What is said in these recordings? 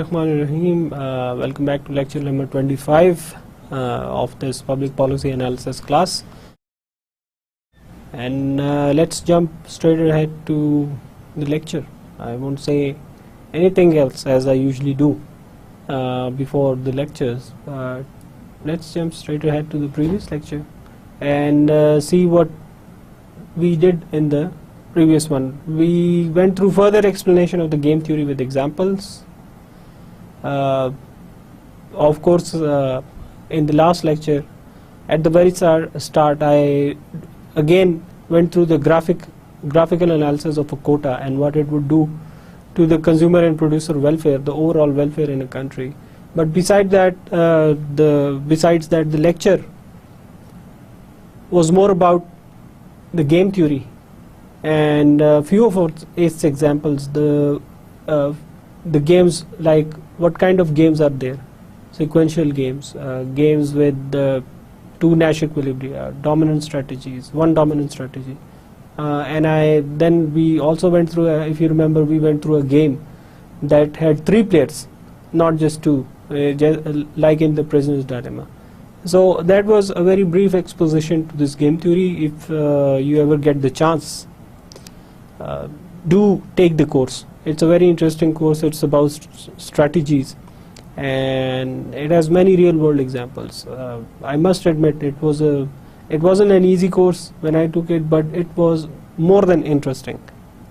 Rahim. Welcome back to lecture number 25 of this public policy analysis class, and let's jump straight ahead to the lecture. I won't say anything else as I usually do before the lectures. Let's jump straight ahead to the previous lecture and see what we did in the previous one. We went through further explanation of the game theory with examples. Of course, in the last lecture, at the very start, I again went through the graphical analysis of a quota and what it would do to the consumer and producer welfare, the overall welfare in a country. But besides that, the lecture was more about the game theory, and few of its examples, the games, like what kind of games are there: sequential games, games with two Nash equilibria, dominant strategies, one dominant strategy, and then we also went through, if you remember, we went through a game that had 3 players, not just 2, like in the Prisoner's Dilemma. So that was a very brief exposition to this game theory. If you ever get the chance, do take the course. It's a very interesting course. It's about strategies, and it has many real world examples. I must admit, it wasn't an easy course when I took it, but it was more than interesting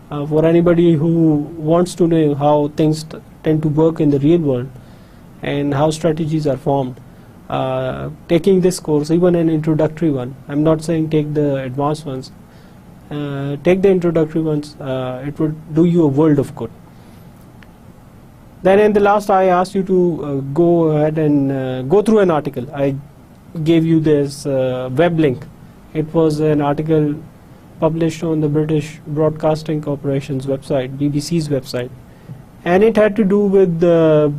for anybody who wants to know how things tend to work in the real world and how strategies are formed. Taking this course, even an introductory one, I'm not saying take the advanced ones, take the introductory ones, it would do you a world of good. Then in the last, I asked you to go ahead and go through an article. I gave you this web link. It was an article published on the British Broadcasting Corporation's website, BBC's website, and it had to do with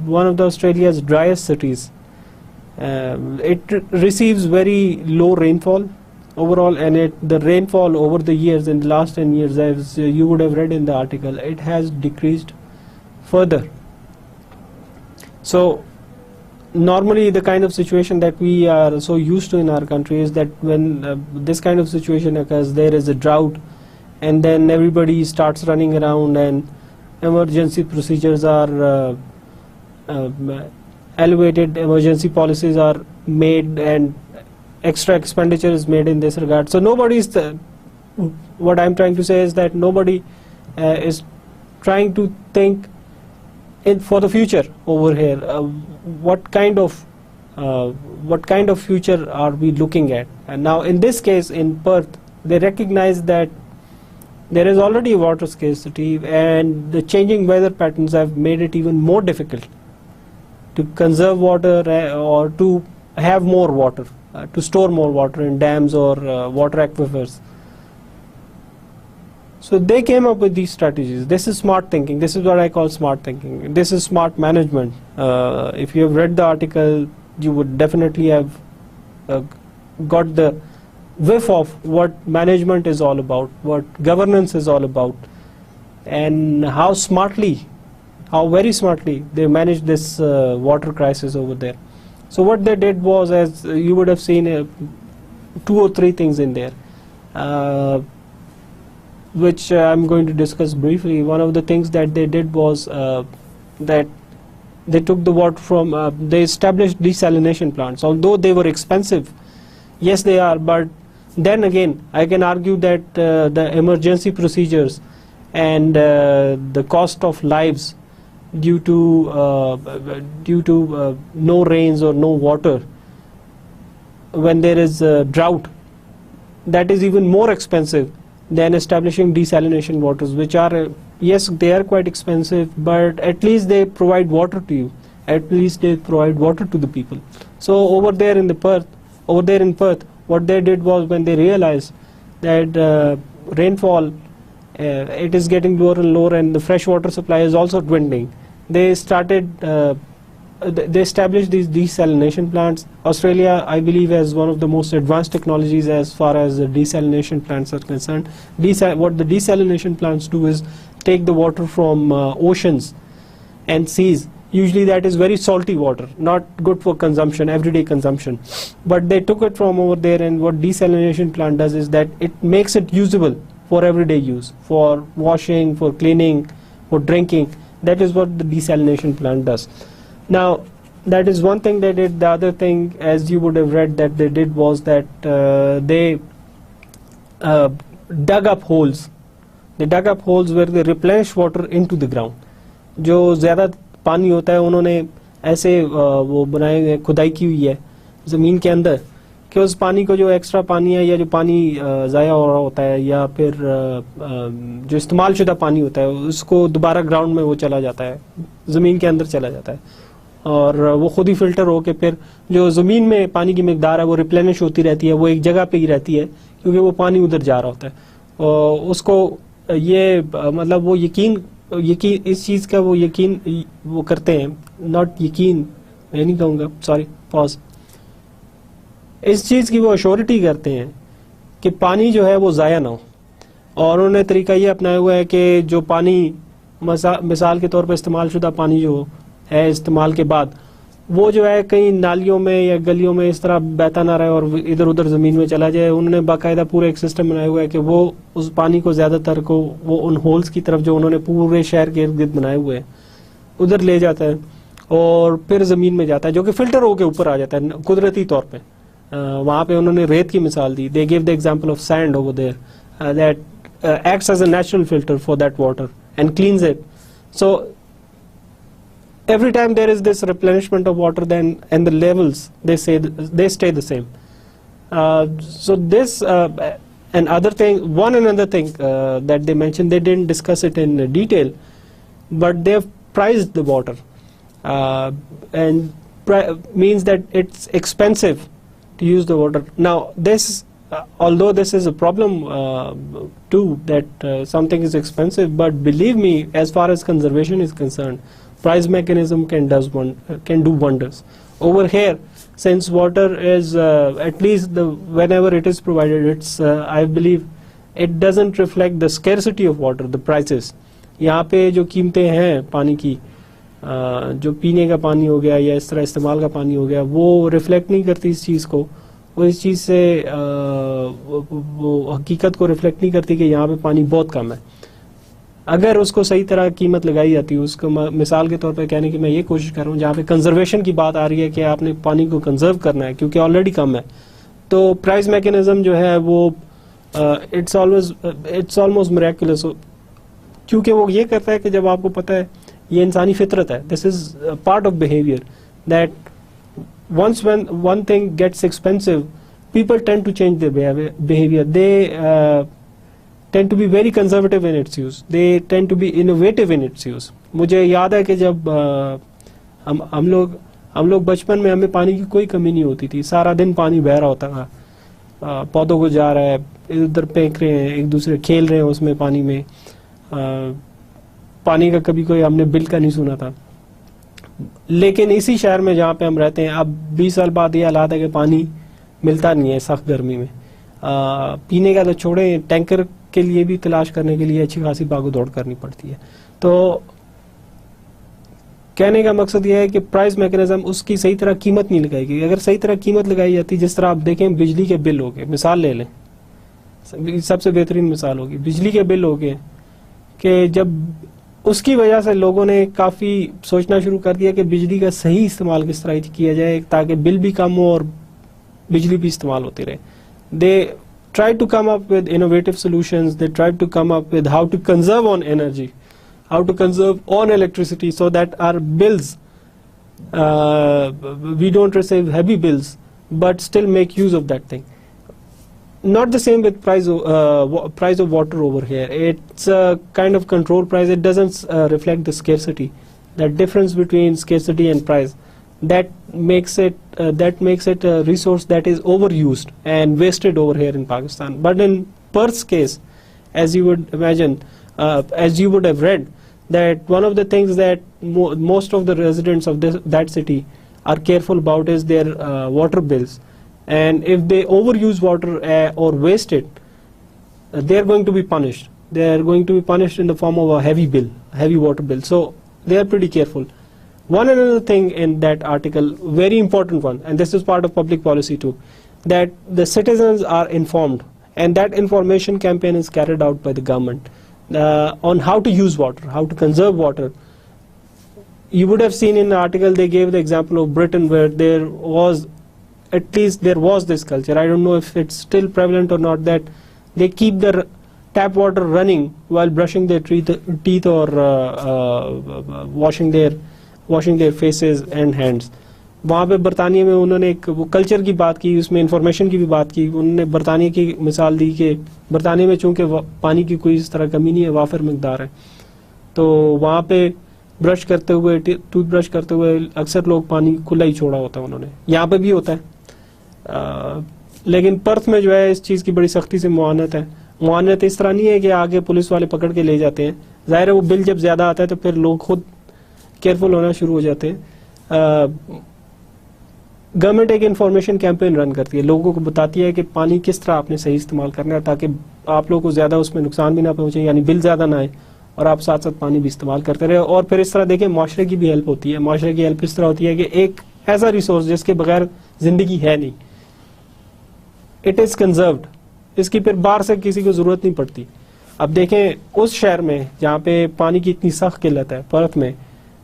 one of Australia's driest cities. It receives very low rainfall overall, and the rainfall over the years, in the last 10 years, as you would have read in the article, it has decreased further. So normally the kind of situation that we are so used to in our country is that when this kind of situation occurs, there is a drought, and then everybody starts running around and emergency procedures are elevated, emergency policies are made, and extra expenditure is made in this regard. So what I'm trying to say is that nobody is trying to think for the future over here. What kind of future are we looking at? And now in this case, in Perth, they recognize that there is already water scarcity, and the changing weather patterns have made it even more difficult to conserve water or to have more water, to store more water in dams or water aquifers. So they came up with these strategies. This is smart thinking. This is what I call smart thinking. This is smart management. If you have read the article, you would definitely have got the whiff of what management is all about, what governance is all about, and how very smartly they managed this water crisis over there. So what they did was, as you would have seen, 2 or 3 things in there, which I'm going to discuss briefly. One of the things that they did was that they took the water from, they established desalination plants. Although they were expensive, yes they are, but then again I can argue that the emergency procedures and the cost of lives due to no rains or no water when there is a drought, that is even more expensive than establishing desalination waters, which are, yes, they are quite expensive, but at least they provide water to you. At least they provide water to the people. So over there in Perth, what they did was, when they realized that rainfall, it is getting lower and lower, and the fresh water supply is also dwindling, they established these desalination plants. Australia, I believe, has one of the most advanced technologies as far as the desalination plants are concerned. What the desalination plants do is take the water from oceans and seas Usually that is very salty water, not good for consumption, everyday consumption. But they took it from over there, and what desalination plant does is that it makes it usable for everyday use, for washing, for cleaning, for drinking. That is what the desalination plant does. Now, that is one thing they did. The other thing, as you would have read, that they did was that they dug up holes. They dug up holes where they replenish water into the ground. जो ज़्यादा पानी होता है उन्होंने ऐसे वो बनाए हुए खुदाई की हुई है ज़मीन के अंदर कि उस पानी को जो एक्स्ट्रा पानी है या जो पानी ज़ाया हो रहा होता है या फिर जो इस्तेमाल शुदा पानी होता है उसको दोबारा ग्राउंड में वो चला जाता है, ज़मीन के अंदर चला जाता है और वो खुद ही फिल्टर हो के फिर जो ज़मीन में पानी की मिकदार है वो रिप्लेनिश होती रहती है, वो एक जगह पे ही रहती है क्योंकि वो पानी उधर जा रहा होता है। और उसको ये मतलब वो यकीन इस चीज़ का वो यकीन वो करते हैं, नॉट यकीन मैं नहीं कहूँगा, सॉरी पॉज, इस चीज़ की वो अश्योरिटी करते हैं कि पानी जो है वो ज़ाया ना हो। और उन्होंने तरीका ये अपनाया हुआ है कि जो पानी मिसाल के तौर पर इस्तेमाल शुदा पानी जो है इस्तेमाल के बाद वो जो है कहीं नालियों में या गलियों में इस तरह बहता ना रहे और इधर उधर ज़मीन में चला जाए। उन्होंने बाकायदा पूरा एक सिस्टम बनाया हुआ है कि वो उस पानी को ज़्यादातर को वो उन होल्स की तरफ जो उन्होंने पूरे शहर के इर्द गिर्द बनाए हुए हैं उधर ले जाता है और फिर ज़मीन में जाता है जो कि फ़िल्टर होकर ऊपर आ जाता है कुदरती तौर पर। वहाँ पे उन्होंने रेत की मिसाल दी, they give the example of sand over there that acts as a natural filter for that water and cleans it. So every time there is this replenishment of water, then and the levels they stay the same. So this and other thing, another thing that they mentioned, they didn't discuss it in detail, but they've priced the water, and means that it's expensive to use the water. Now this. Although this is a problem too, that something is expensive, but believe me, as far as conservation is concerned, price mechanism can do wonders. Over here, since water is at least whenever it is provided, it's I believe it doesn't reflect the scarcity of water, the prices. यहाँ पे जो कीमतें हैं पानी की, जो पीने का पानी हो गया या इस तरह इस्तेमाल का पानी हो गया, वो रिफ्लेक्ट नहीं करती इस चीज़ को, वो इस चीज़ से वो हकीकत को रिफ्लेक्ट नहीं करती कि यहाँ पे पानी बहुत कम है। अगर उसको सही तरह कीमत लगाई जाती है, उसको मिसाल के तौर पे कहने की मैं ये कोशिश कर रहा हूँ, जहाँ पे कंजर्वेशन की बात आ रही है कि आपने पानी को कंजर्व करना है क्योंकि ऑलरेडी कम है, तो प्राइस मैकेनिज्म जो है वो इट्स ऑलमोस्ट मिरेकुलस, क्योंकि वो ये करता है कि जब आपको पता है ये इंसानी फितरत है, this is part of behaviour, that once when one thing gets expensive, people tend to change their behavior. They tend to be very conservative in its use. They tend to be innovative in its use. मुझे याद है कि जब हम लोग बचपन में हमें पानी की कोई कमी नहीं होती थी, सारा दिन पानी बह रहा होता था, पौधों को जा रहा है, इधर उधर फेंक रहे हैं, एक दूसरे खेल रहे हैं उसमें पानी में, पानी का कभी कोई हमने बिल का नहीं सुना था। लेकिन इसी शहर में जहाँ पे हम रहते हैं अब 20 साल बाद ये हालात है कि पानी मिलता नहीं है सख्त गर्मी में, पीने का तो छोड़े, टैंकर के लिए भी तलाश करने के लिए अच्छी खासी भागो दौड़ करनी पड़ती है। तो कहने का मकसद ये है कि प्राइस मैकेनिज्म उसकी सही तरह कीमत नहीं लगाएगी। अगर सही तरह कीमत लगाई जाती, जिस तरह आप देखें बिजली के बिल हो गए, मिसाल ले लें, सबसे बेहतरीन मिसाल होगी बिजली के बिल हो गए, कि जब उसकी वजह से लोगों ने काफ़ी सोचना शुरू कर दिया कि बिजली का सही इस्तेमाल किस तरह किया जाए ताकि बिल भी कम हो और बिजली भी इस्तेमाल होती रहे। They try to come up with innovative solutions, they try to come up with how to conserve on energy, how to conserve on electricity so that our bills we don't receive heavy bills but still make use of that thing. Not the same with price of water over here. It's a kind of control price. It doesn't reflect the scarcity. That difference between scarcity and price, that makes it a resource that is overused and wasted over here in Pakistan. But in Perth's case, as you would imagine, as you would have read, that one of the things that most of the residents of that city are careful about is their water bills. And if they overuse water or waste it, they are going to be punished. They are going to be punished in the form of a heavy water bill. So they are pretty careful. One another thing in that article, very important one, and this is part of public policy too, that the citizens are informed, and that information campaign is carried out by the government on how to use water, how to conserve water. You would have seen in the article they gave the example of Britain, where there was, at least there was this culture, I don't know if it's still prevalent or not, that they keep their tap water running while brushing their teeth or washing their faces and hands. वहाँ पे बरतानिया में उन्होंने एक वो culture की बात की, उसमें इंफॉर्मेशन की भी बात की. उन्होंने बरतानिया की मिसाल दी कि बरतानिया में चूंकि पानी की कोई इस तरह कमी नहीं है, वाफर मकदार है, तो वहाँ पे ब्रश करते हुए, टूथब्रश करते हुए अक्सर लोग पानी खुला ही छोड़ा होता है उन्होंने. यहाँ पे भी होता है, लेकिन पर्थ में जो है इस चीज़ की बड़ी सख्ती से मुआनत है. मुआनत इस तरह नहीं है कि आगे पुलिस वाले पकड़ के ले जाते हैं. जाहिर है वो बिल जब ज़्यादा आता है तो फिर लोग खुद केयरफुल होना शुरू हो जाते हैं. गवर्नमेंट एक इन्फॉर्मेशन कैंपेन रन करती है, लोगों को बताती है कि पानी किस तरह आपने सही इस्तेमाल करना है, ताकि आप लोगों को ज़्यादा उसमें नुकसान भी ना पहुंचे, यानी बिल ज़्यादा ना आए, और आप साथ साथ पानी भी इस्तेमाल करते रहे. और फिर इस तरह देखिए माशरे की भी हेल्प होती है. माशरे की हेल्प इस तरह होती है कि एक ऐसा रिसोर्स जिसके बगैर ज़िंदगी है नहीं, इट इज़ कंजर्व्ड, इसकी फिर बाहर से किसी को ज़रूरत नहीं पड़ती. अब देखें उस शहर में जहाँ पे पानी की इतनी सख्त किल्लत है, पर्थ में,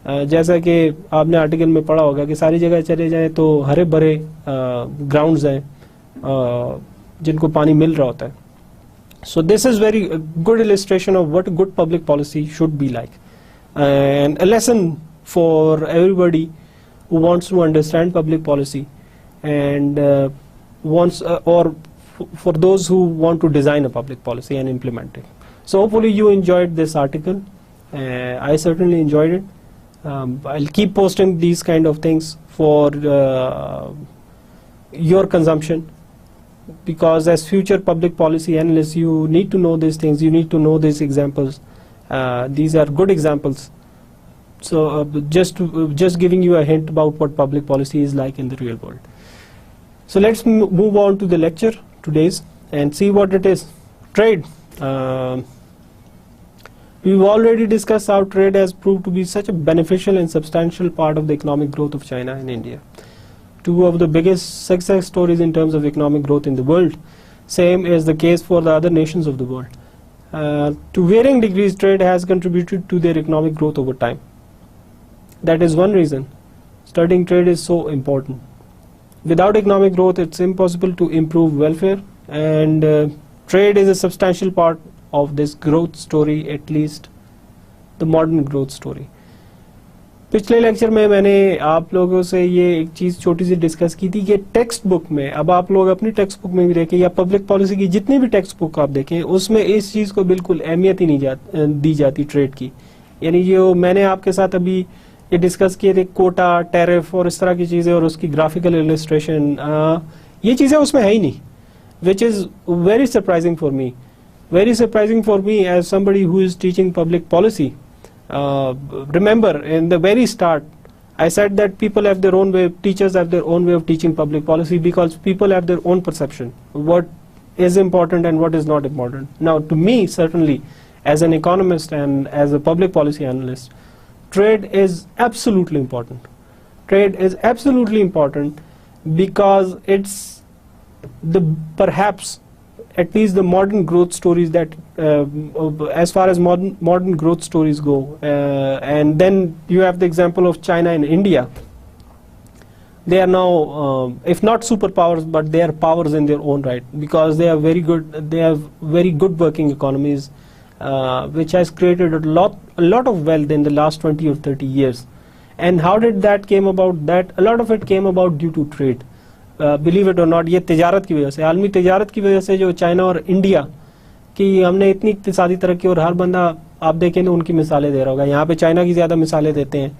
जैसा कि आपने आर्टिकल में पढ़ा होगा कि सारी जगह चले जाएं तो हरे भरे ग्राउंड्स हैं जिनको पानी मिल रहा होता है. So this is very good illustration of what good public policy should be like, and a lesson for everybody who wants to understand public policy and wants or for those who want to design a public policy and implement it. So hopefully you enjoyed this article. I certainly enjoyed it. I'll keep posting these kind of things for your consumption, because as future public policy analysts you need to know these things, you need to know these examples. These are good examples. So just giving you a hint about what public policy is like in the real world. So let's move on to the lecture today's and see what it is. Trade. We've already discussed how trade has proved to be such a beneficial and substantial part of the economic growth of China and India. Two of the biggest success stories in terms of economic growth in the world. Same is the case for the other nations of the world. To varying degrees, trade has contributed to their economic growth over time. That is one reason studying trade is so important. Without economic growth, it's impossible to improve welfare, and trade is a substantial part of this growth story, at least the modern growth story. पिछले lecture में मैंने आप लोगों से ये एक चीज़ छोटी सी discuss की थी कि टेक्स्ट बुक में, अब आप लोग अपनी टेक्स्ट बुक में भी देखें या पब्लिक पॉलिसी की जितनी भी टेक्स्ट बुक आप देखें, उसमें इस चीज़ को बिल्कुल अहमियत ही नहीं दी जाती ट्रेड की. यानी जो मैंने आपके साथ अभी ये डिस्कस किए थे, कोटा, टैरिफ और इस तरह की चीज़ें और उसकी ग्राफिकल इलस्ट्रेशन, ये चीज़ें उसमें है ही नहीं, which is very surprising for me. Very surprising for me as somebody who is teaching public policy. Remember, in the very start, I said that people have their own way, teachers have their own way of teaching public policy, because people have their own perception, what is important and what is not important. Now, to me, certainly, as an economist and as a public policy analyst, trade is absolutely important. Trade is absolutely important because it's the perhaps at least the modern growth stories that as far as modern growth stories go, and then you have the example of China and India. They are now if not superpowers, but they are powers in their own right, because they are very good, they have very good working economies, which has created a lot of wealth in the last 20 or 30 years. And how did that came about? That a lot of it came about due to trade. Believe it और not, ये तिजारत की वजह से, आलमी तिजारत की वजह से जो चाइना और इंडिया की हमने इतनी इक्तिसादी तरक्की, और हर बंदा आप देखें तो उनकी मिसालें दे रहा होगा. यहाँ पे चाइना की ज़्यादा मिसालें देते हैं,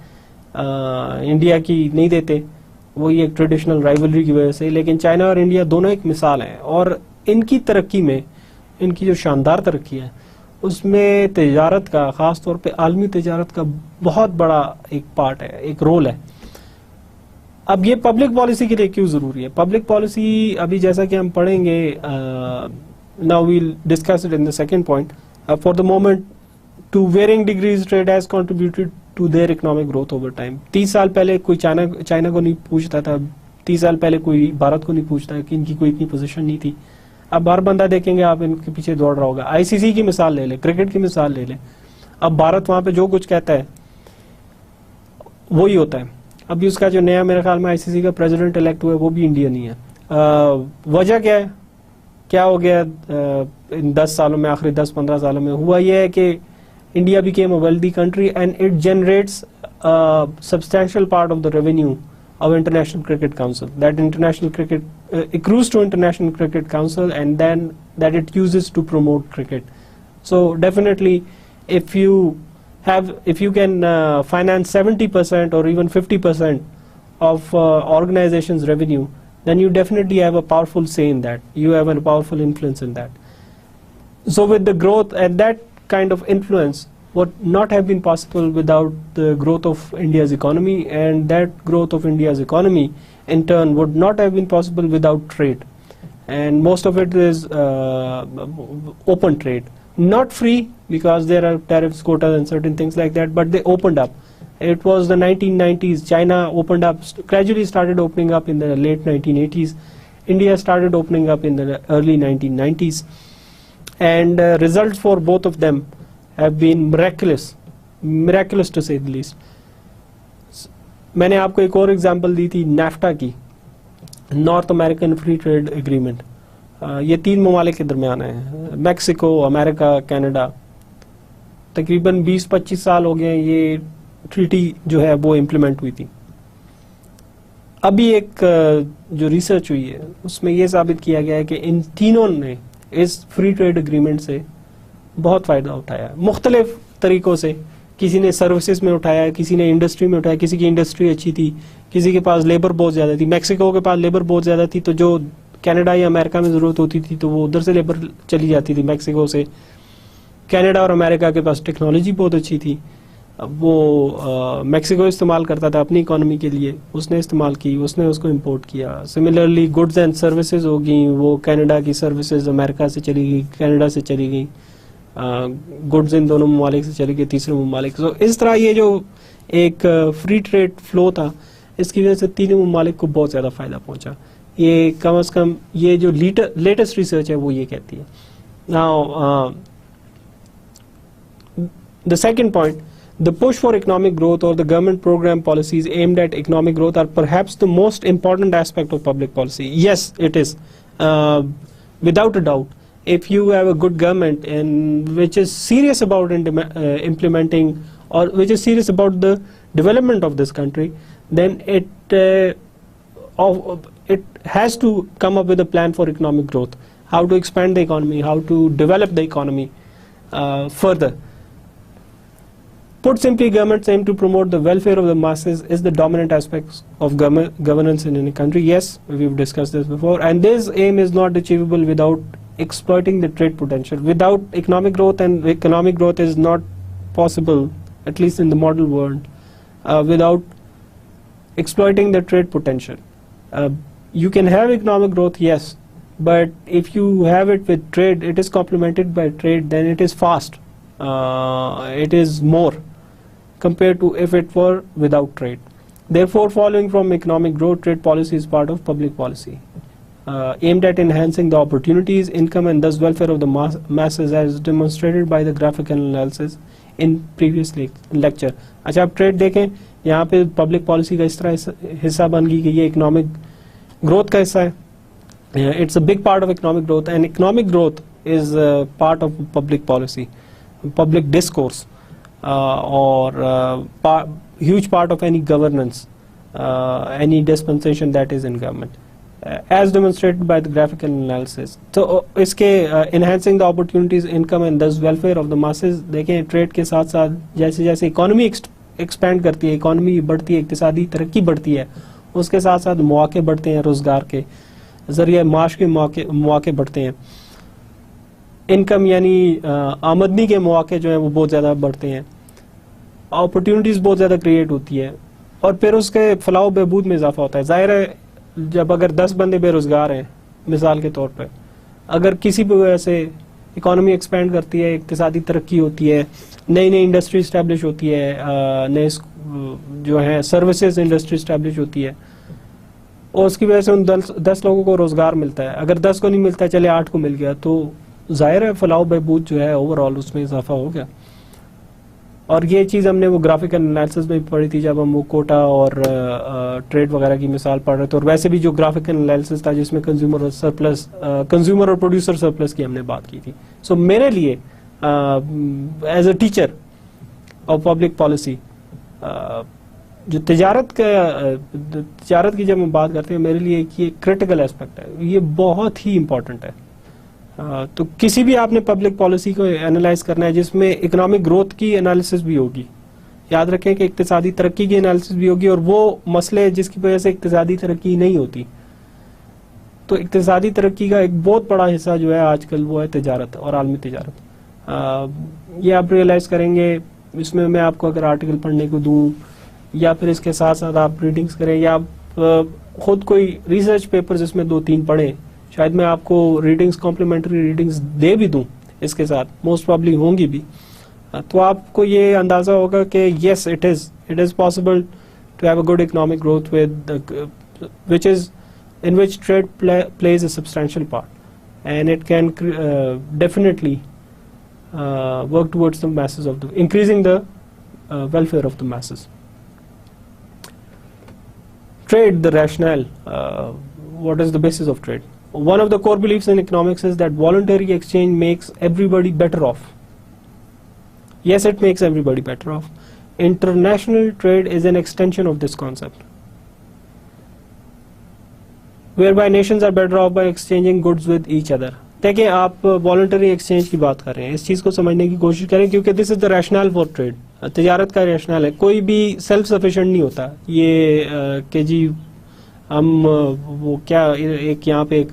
इंडिया की नहीं देते, वही एक ट्रेडिशनल राइवलरी की वजह से. लेकिन चाइना और इंडिया दोनों एक मिसाल हैं, और इनकी तरक्की में, इनकी जो शानदार तरक्की है उसमें तिजारत का, ख़ास तौर पर आलमी तिजारत का बहुत बड़ा एक पार्ट है, एक रोल है. अब ये पब्लिक पॉलिसी के लिए क्यों जरूरी है? पब्लिक पॉलिसी अभी जैसा कि हम पढ़ेंगे, now we'll discuss it in the second point. For the moment, to varying degrees trade has contributed to their economic growth over time. 30 साल पहले कोई चाइना को नहीं पूछता था, 30 साल पहले कोई भारत को नहीं पूछता कि इनकी कोई इतनी पोजीशन नहीं थी. अब हर बंदा देखेंगे आप इनके पीछे दौड़ रहा होगा. आईसीसी की मिसाल ले ले, क्रिकेट की मिसाल ले ले. अब भारत वहां पे जो कुछ कहता है वही होता है. अभी उसका जो नया मेरे ख्याल में आईसीसी का प्रेसिडेंट इलेक्ट हुआ है वो भी इंडियन ही है. वजह क्या है, क्या हो गया इन 10 सालों में, आखिरी 10-15 सालों में हुआ यह है कि India became a wealthy country and it generates a substantial part of the revenue of International Cricket Council. That International Cricket accrues to International Cricket Council, and then that it uses to promote cricket. So definitely, if you can finance 70% or even 50% of organization's revenue, then you definitely have a powerful say in that. You have a powerful influence in that. So with the growth and that kind of influence would not have been possible without the growth of India's economy, and that growth of India's economy in turn would not have been possible without trade. And most of it is open trade, not free because there are tariffs, quotas and certain things like that, but they opened up. It was the 1990s. China opened up, gradually started opening up in the late 1980s. India started opening up in the early 1990s. And results for both of them have been miraculous to say the least. मैंने आपको एक और example दी थी NAFTA की, north American free trade agreement. ये 3 ममालिक के दरमियान है, मैक्सिको, अमेरिका, कनाडा. तकरीबन 20-25 साल हो गए ये ट्रीटी जो है वो इम्प्लीमेंट हुई थी. अभी एक जो रिसर्च हुई है उसमें ये साबित किया गया है कि इन तीनों ने इस फ्री ट्रेड एग्रीमेंट से बहुत फायदा उठाया, मुख्तलिफ तरीकों से. किसी ने सर्विसेज में उठाया, किसी ने इंडस्ट्री में उठाया, किसी की इंडस्ट्री अच्छी थी, किसी के पास लेबर बहुत ज्यादा थी. मैक्सिको के पास लेबर बहुत ज्यादा थी, तो जो कनाडा या अमेरिका में जरूरत होती थी तो वो उधर से लेबर चली जाती थी मैक्सिको से. कनाडा और अमेरिका के पास टेक्नोलॉजी बहुत अच्छी थी, वो मैक्सिको इस्तेमाल करता था अपनी इकोनॉमी के लिए, उसने इस्तेमाल की, उसने उसको इंपोर्ट किया. सिमिलरली गुड्स एंड सर्विसेज होगी, वो कनाडा की सर्विसेज अमेरिका से चली गई, कनाडा से चली गई, गुड्स इन दोनों ममालिक से चली गई तीसरे ममालिक. तो इस तरह ये जो एक फ्री ट्रेड फ्लो था, इसकी वजह से तीनों ममालिक को बहुत ज़्यादा फायदा पहुंचा. ये कम से कम ये जो लेटेस्ट रिसर्च है वो ये कहती है. Now the second point, the push for economic growth or the government program policies aimed at economic growth are perhaps the most important aspect of public policy. Yes, it is, without a doubt. If you have a good government and which is serious about implementing, or which is serious about the development of this country, then it has to come up with a plan for economic growth, how to expand the economy, how to develop the economy further. Put simply, governments aim to promote the welfare of the masses is the dominant aspects of governance in any country. Yes, we've discussed this before, and this aim is not achievable without exploiting the trade potential. Without economic growth, and economic growth is not possible, at least in the model world, without exploiting the trade potential. You can have economic growth, yes, but if you have it with trade, it is complemented by trade, then it is fast. It is more compared to if it were without trade. Therefore, following from economic growth, trade policy is part of public policy, aimed at enhancing the opportunities, income and thus welfare of the masses, as demonstrated by the graphical analysis in previous lecture. अच्छा, आप trade देखें, यहाँ पे public policy का इस तरह हिस्सा बन गई कि ये इकोनॉमिक ग्रोथ का हिस्सा है. It's a big part of economic growth, and economic growth is part of public policy, public discourse, or huge part of any governance, any dispensation that is in government, as demonstrated by the graphical analysis. So इसके enhancing the opportunities, income and thus welfare of the masses. देखें trade के साथ साथ जैसे जैसे economy expand करती है, economy बढ़ती है, इक्तिसादी तरक्की बढ़ती है, उसके साथ साथ मौके बढ़ते हैं, रोजगार के जरिए माश के मौके बढ़ते हैं. इनकम यानी आमदनी के मौके जो है वो बहुत ज़्यादा बढ़ते हैं, अपॉर्चुनिटीज़ बहुत ज़्यादा क्रिएट होती है, और फिर उसके फलाह बहबूद में इजाफा होता है. ज़ाहिर है जब अगर 10 बंदे बेरोज़गार हैं मिसाल के तौर पर, अगर किसी भी वजह से इकोनॉमी एक्सपेंड करती है, इक्तिसादी तरक्की होती है, नई नई इंडस्ट्री इस्टेब्लिश होती है, नए जो है सर्विसेज इंडस्ट्री इस्टेब्लिश होती है, और उसकी वजह से उन 10 लोगों को रोजगार मिलता है। अगर 10 को नहीं मिलता, चले 8 को मिल गया, तो जाहिर है फलाह बहबूद जो है ओवरऑल उसमें इजाफा हो गया। और ये चीज़ हमने वो ग्राफिकल एनालिसिस में भी पढ़ी थी जब हम वो कोटा और ट्रेड वगैरह की मिसाल पढ़ रहे थे, और वैसे भी जो ग्राफिकल एनालिसिस था जिसमें कंज्यूमर और सरप्लस, कंज्यूमर और प्रोड्यूसर सरप्लस की हमने बात की थी। सो मेरे लिए as a teacher of public policy, जो तिजारत की जब हम बात करते हैं, मेरे लिए ये क्रिटिकल एस्पेक्ट है, ये बहुत ही इंपॉर्टेंट है। तो किसी भी आपने पब्लिक पॉलिसी को एनालाइज करना है जिसमें इकोनॉमिक ग्रोथ की एनालिसिस भी होगी, याद रखें कि इक्तिसादी तरक्की की एनालिसिस भी होगी, और वो मसले जिसकी वजह से इक्तिसादी तरक्की नहीं होती। तो इक्तिसादी तरक्की का एक बहुत बड़ा हिस्सा जो है आजकल वो है तिजारत और आलमी तिजारत। ये आप रियलाइज करेंगे, इसमें मैं आपको अगर आर्टिकल पढ़ने को दूं या फिर इसके साथ साथ आप रीडिंग्स करें या आप खुद कोई रिसर्च पेपर्स इसमें 2-3 पढ़ें, शायद मैं आपको रीडिंग्स, कॉम्प्लीमेंट्री रीडिंग्स दे भी दूं इसके साथ, मोस्ट प्रॉब्ली होंगी भी, तो आपको ये अंदाजा होगा कि yes it is possible to have a good economic growth with which is in which trade plays a substantial part, and it can definitely work towards the masses of the increasing the welfare of the masses. Trade, the rationale, what is the basis of trade? One of the core beliefs in economics is that voluntary exchange makes everybody better off. Yes, it makes everybody better off. International trade is an extension of this concept, whereby nations are better off by exchanging goods with each other. देखिए, आप voluntary exchange की बात कर रहे हैं, इस चीज़ को समझने की कोशिश करें, क्योंकि this is the rational for trade. तिजारत का रैशनल है, कोई भी सेल्फ सफिशिएंट नहीं होता। ये कि जी हम वो क्या एक यहाँ पे एक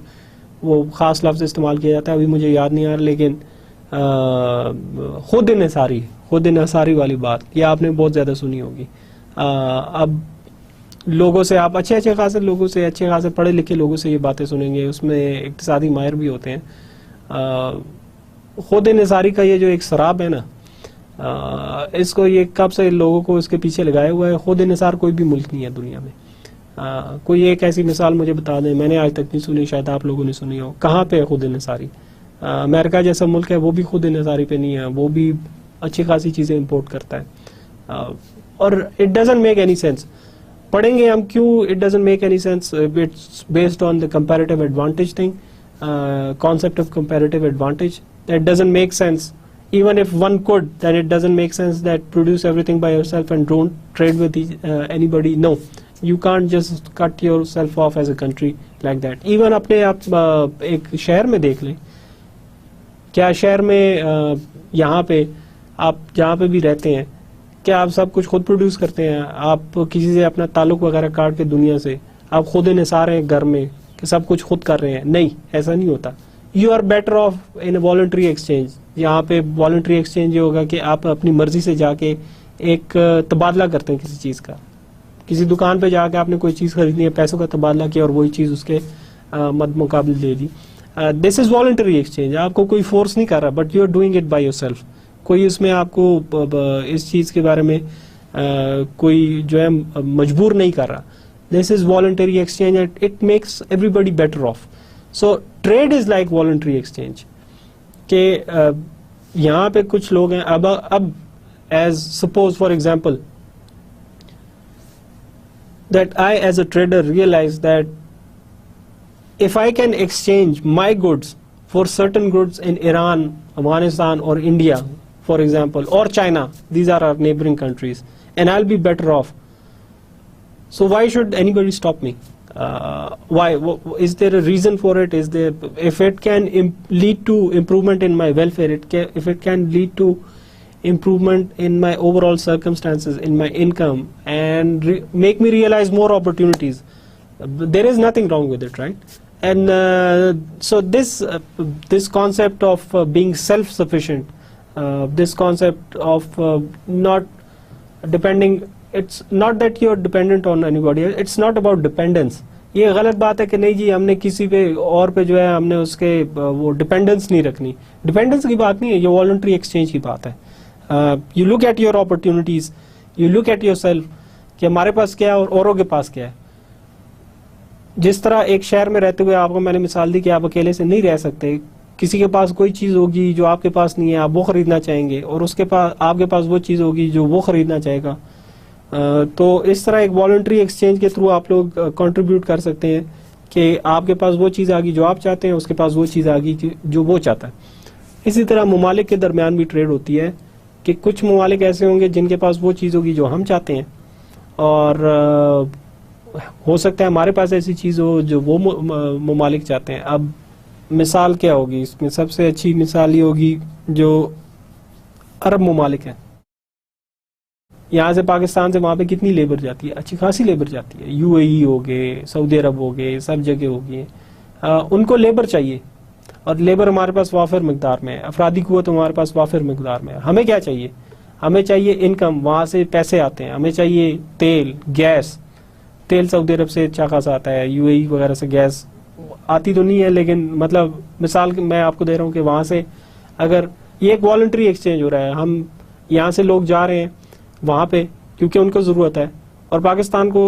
वो ख़ास लफ्ज़ इस्तेमाल किया जाता है, अभी मुझे याद नहीं आ रहा, लेकिन खुद इन्हसारी वाली बात ये आपने बहुत ज़्यादा सुनी होगी। अब लोगों से आप अच्छे खासे लोगों से, अच्छे खासे पढ़े लिखे लोगों से ये बातें सुनेंगे, उसमें इक्तिसादी माहिर भी होते हैं। खुद इन्हसारी का ये जो एक शराब है ना, इसको ये कब से लोगों को इसके पीछे लगाया हुआ है। खुद इन्हसार कोई भी मुल्क नहीं है दुनिया में। कोई एक ऐसी मिसाल मुझे बता दें, मैंने आज तक नहीं सुनी, शायद आप लोगों ने सुनी हो। कहाँ पे है खुद इन्हसारी? अमेरिका जैसा मुल्क है, वो भी खुद इन्हसारी पे नहीं है, वो भी अच्छी खासी चीज़ें इंपोर्ट करता है, और it doesn't make any sense. पढ़ेंगे हम क्यों it doesn't make any sense. It's based on the comparative advantage thing, concept of comparative advantage. That doesn't make sense. Even if one could, then it doesn't make sense that produce everything by yourself and don't trade with anybody. No, you can't just cut yourself off as a country like that. Even अपने आप एक शहर में देख लें, क्या शहर में यहाँ पे आप जहाँ पे भी रहते हैं, क्या आप सब कुछ खुद प्रोड्यूस करते हैं? आप किसी से अपना ताल्लुक वगैरह काट के दुनिया से आप खुद इन्हिसार हैं घर में कि सब कुछ खुद कर रहे हैं? नहीं, ऐसा नहीं होता। You are better off in voluntary exchange. यहाँ पे वॉलंटरी एक्सचेंज ये होगा कि आप अपनी मर्जी से जाके एक तबादला करते हैं किसी चीज़ का। किसी दुकान पे जाके आपने कोई चीज़ खरीदनी है, पैसों का तबादला किया और वही चीज़ उसके मद मुकाबले दे दी। This is voluntary exchange. आपको कोई फोर्स नहीं कर रहा, but you are doing it by yourself. कोई उसमें आपको इस चीज़ के बारे में कोई जो है मजबूर नहीं कर रहा। This is voluntary exchange and it makes everybody better off. So trade is like voluntary exchange. कि यहाँ पे कुछ लोग हैं, अब as suppose for example that I as a trader realize that if I can exchange my goods for certain goods in Iran, Afghanistan or India for example, or China, these are our neighboring countries, and I'll be better off. So why should anybody stop me? Why? Is there a reason for it? Is there, if it can lead to improvement in my welfare, if it can lead to improvement in my overall circumstances, in my income, and make me realize more opportunities, there is nothing wrong with it, right? And so this concept of being self-sufficient, this concept of not depending. It's not that you're dependent on anybody else. It's not about dependence. ये गलत बात है कि नहीं जी हमने किसी पे और पे जो है हमने उसके वो डिपेंडेंस नहीं रखनी। डिपेंडेंस की बात नहीं है, ये वॉलंटरी एक्सचेंज की बात है। You look at your opportunities, you look at your self कि हमारे पास क्या है और औरों के पास क्या है। जिस तरह एक शहर में रहते हुए आपको मैंने मिसाल दी कि आप अकेले से नहीं रह सकते, किसी के पास कोई चीज होगी जो आपके पास नहीं है, आप वो खरीदना चाहेंगे, और उसके पास आपके पास वो चीज होगी जो वो खरीदना चाहेगा। तो इस तरह एक वॉलंटरी एक्सचेंज के थ्रू आप लोग कंट्रीब्यूट कर सकते हैं कि आपके पास वो चीज़ आ गई जो आप चाहते हैं, उसके पास वो चीज़ आ गई जो वो चाहता है। इसी तरह ममालिक के दरमियान भी ट्रेड होती है कि कुछ ममालिक ऐसे होंगे जिनके पास वो चीज़ होगी जो हम चाहते हैं, और हो सकता है हमारे पास ऐसी चीज़ हो जो वो ममालिक चाहते हैं। अब मिसाल क्या होगी इसमें? सबसे अच्छी मिसाल ये होगी जो अरब ममालिक है। यहाँ से पाकिस्तान से वहाँ पे कितनी लेबर जाती है? अच्छी खासी लेबर जाती है। यूएई हो गए, सऊदी अरब हो गए, सब जगह हो गए। उनको लेबर चाहिए, और लेबर हमारे पास वाफिर मकदार में है, अफरादी कुव्वत हमारे पास वाफिर मकदार में है। हमें क्या चाहिए? हमें चाहिए इनकम, वहाँ से पैसे आते हैं। हमें चाहिए तेल, गैस। तेल सऊदी अरब से अच्छा खासा आता है, यूएई वगैरह से गैस आती तो नहीं है, लेकिन मतलब मिसाल मैं आपको दे रहा हूँ कि वहाँ से अगर ये एक वॉलंटरी एक्सचेंज हो रहा है, हम यहाँ से लोग जा रहे हैं वहाँ पे क्योंकि उनको ज़रूरत है, और पाकिस्तान को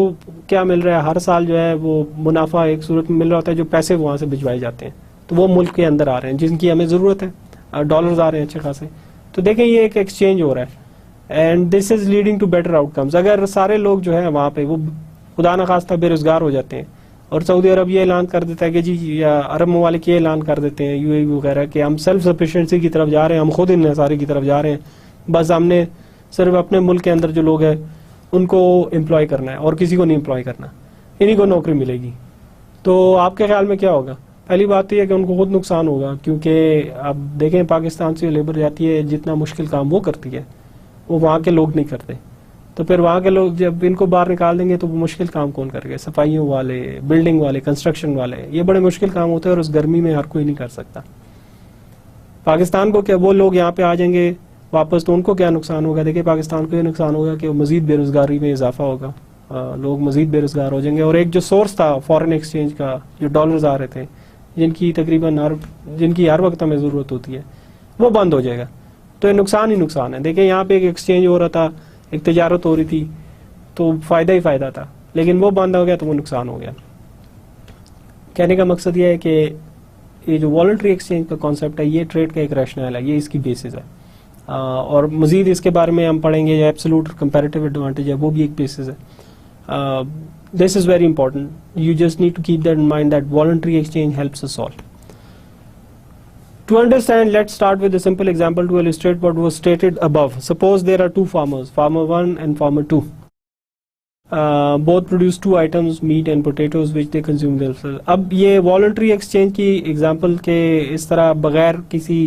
क्या मिल रहा है? हर साल जो है वो मुनाफा एक सूरत में मिल रहा होता है जो पैसे वहाँ से भिजवाए जाते हैं, तो वो मुल्क के अंदर आ रहे हैं जिनकी हमें ज़रूरत है, डॉलर्स आ रहे हैं अच्छे खासे। तो देखें ये एक एक्सचेंज हो रहा है, and this is leading to better outcomes. अगर सारे लोग जो है वहाँ पे वो खुदा न खास्ता बेरोजगार हो जाते हैं, और सऊदी अरब ये ऐलान कर देता है कि जी, या अरब ममालिक ये ऐलान कर देते हैं, यूएई वगैरह, कि हम सेल्फ सफिशिएंसी की तरफ जा रहे हैं, हम खुद इंहिसारी की तरफ जा रहे हैं, बस हमने सिर्फ अपने मुल्क के अंदर जो लोग हैं उनको एम्प्लॉय करना है और किसी को नहीं एम्प्लॉय करना, इन्हीं को नौकरी मिलेगी। तो आपके ख्याल में क्या होगा? पहली बात तो यह कि उनको खुद नुकसान होगा, क्योंकि आप देखें पाकिस्तान से लेबर जाती है, जितना मुश्किल काम वो करती है वो वहाँ के लोग नहीं करते। तो फिर वहाँ के लोग जब इनको बाहर निकाल देंगे तो वो मुश्किल काम कौन करेगा? सफाइयों वाले, बिल्डिंग वाले, कंस्ट्रक्शन वाले, ये बड़े मुश्किल काम होते हैं और उस गर्मी में हर कोई नहीं कर सकता। पाकिस्तान को क्या वो लोग यहाँ पे आ जाएंगे वापस, तो उनको क्या नुकसान होगा? देखिए पाकिस्तान को ये नुकसान होगा कि मजीद बेरोजगारी में इजाफा होगा, लोग मजीद बेरोजगार हो जाएंगे, और एक जो सोर्स था फॉरेन एक्सचेंज का, जो डॉलर्स आ रहे थे जिनकी तकरीबन जिनकी हर वक्त हमें ज़रूरत होती है, वो बंद हो जाएगा। तो ये नुकसान ही नुकसान है। देखिए यहाँ पे एक एक्सचेंज हो रहा था, एक तजारत हो रही थी, तो फ़ायदा ही फ़ायदा था, लेकिन वो बंद हो गया तो वो नुकसान हो गया। कहने का मकसद ये है कि ये जो वॉलंटरी एक्सचेंज का कॉन्सेप्ट है, ये ट्रेड का एक रैशनल है, ये इसकी बेसिस है। और मज़ीद इसके बारे में हम पढ़ेंगे, या एब्सोल्यूट और कंपैरेटिव एडवांटेज है, वो भी एक बेसिस है। This is very important, you just need to keep that in mind that voluntary exchange helps us all. To understand, let's start with a simple example to illustrate what was stated above. Suppose there are two farmers, farmer 1 and farmer 2. Both produce 2 items, meat and potatoes, which they consume themselves. अब ये voluntary exchange की example के इस तरह बगैर किसी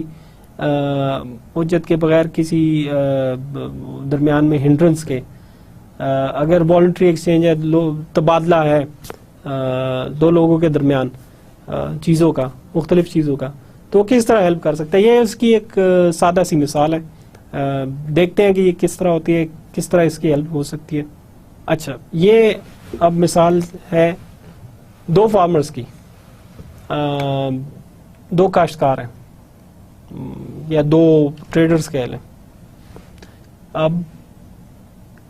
उज्जत के, बगैर किसी दरमियान में hindrance के, अगर voluntary exchange है, तबादला है दो लोगों के दरमियान चीज़ों का, मुख्तलिफ चीज़ों का, तो किस तरह हेल्प कर सकता है? ये उसकी एक सादा सी मिसाल है। देखते हैं कि ये किस तरह होती है, किस तरह इसकी हेल्प हो सकती है। अच्छा, ये अब मिसाल है 2 फार्मर्स की, 2 काश्तकार हैं, या 2 ट्रेडर्स कह लें। अब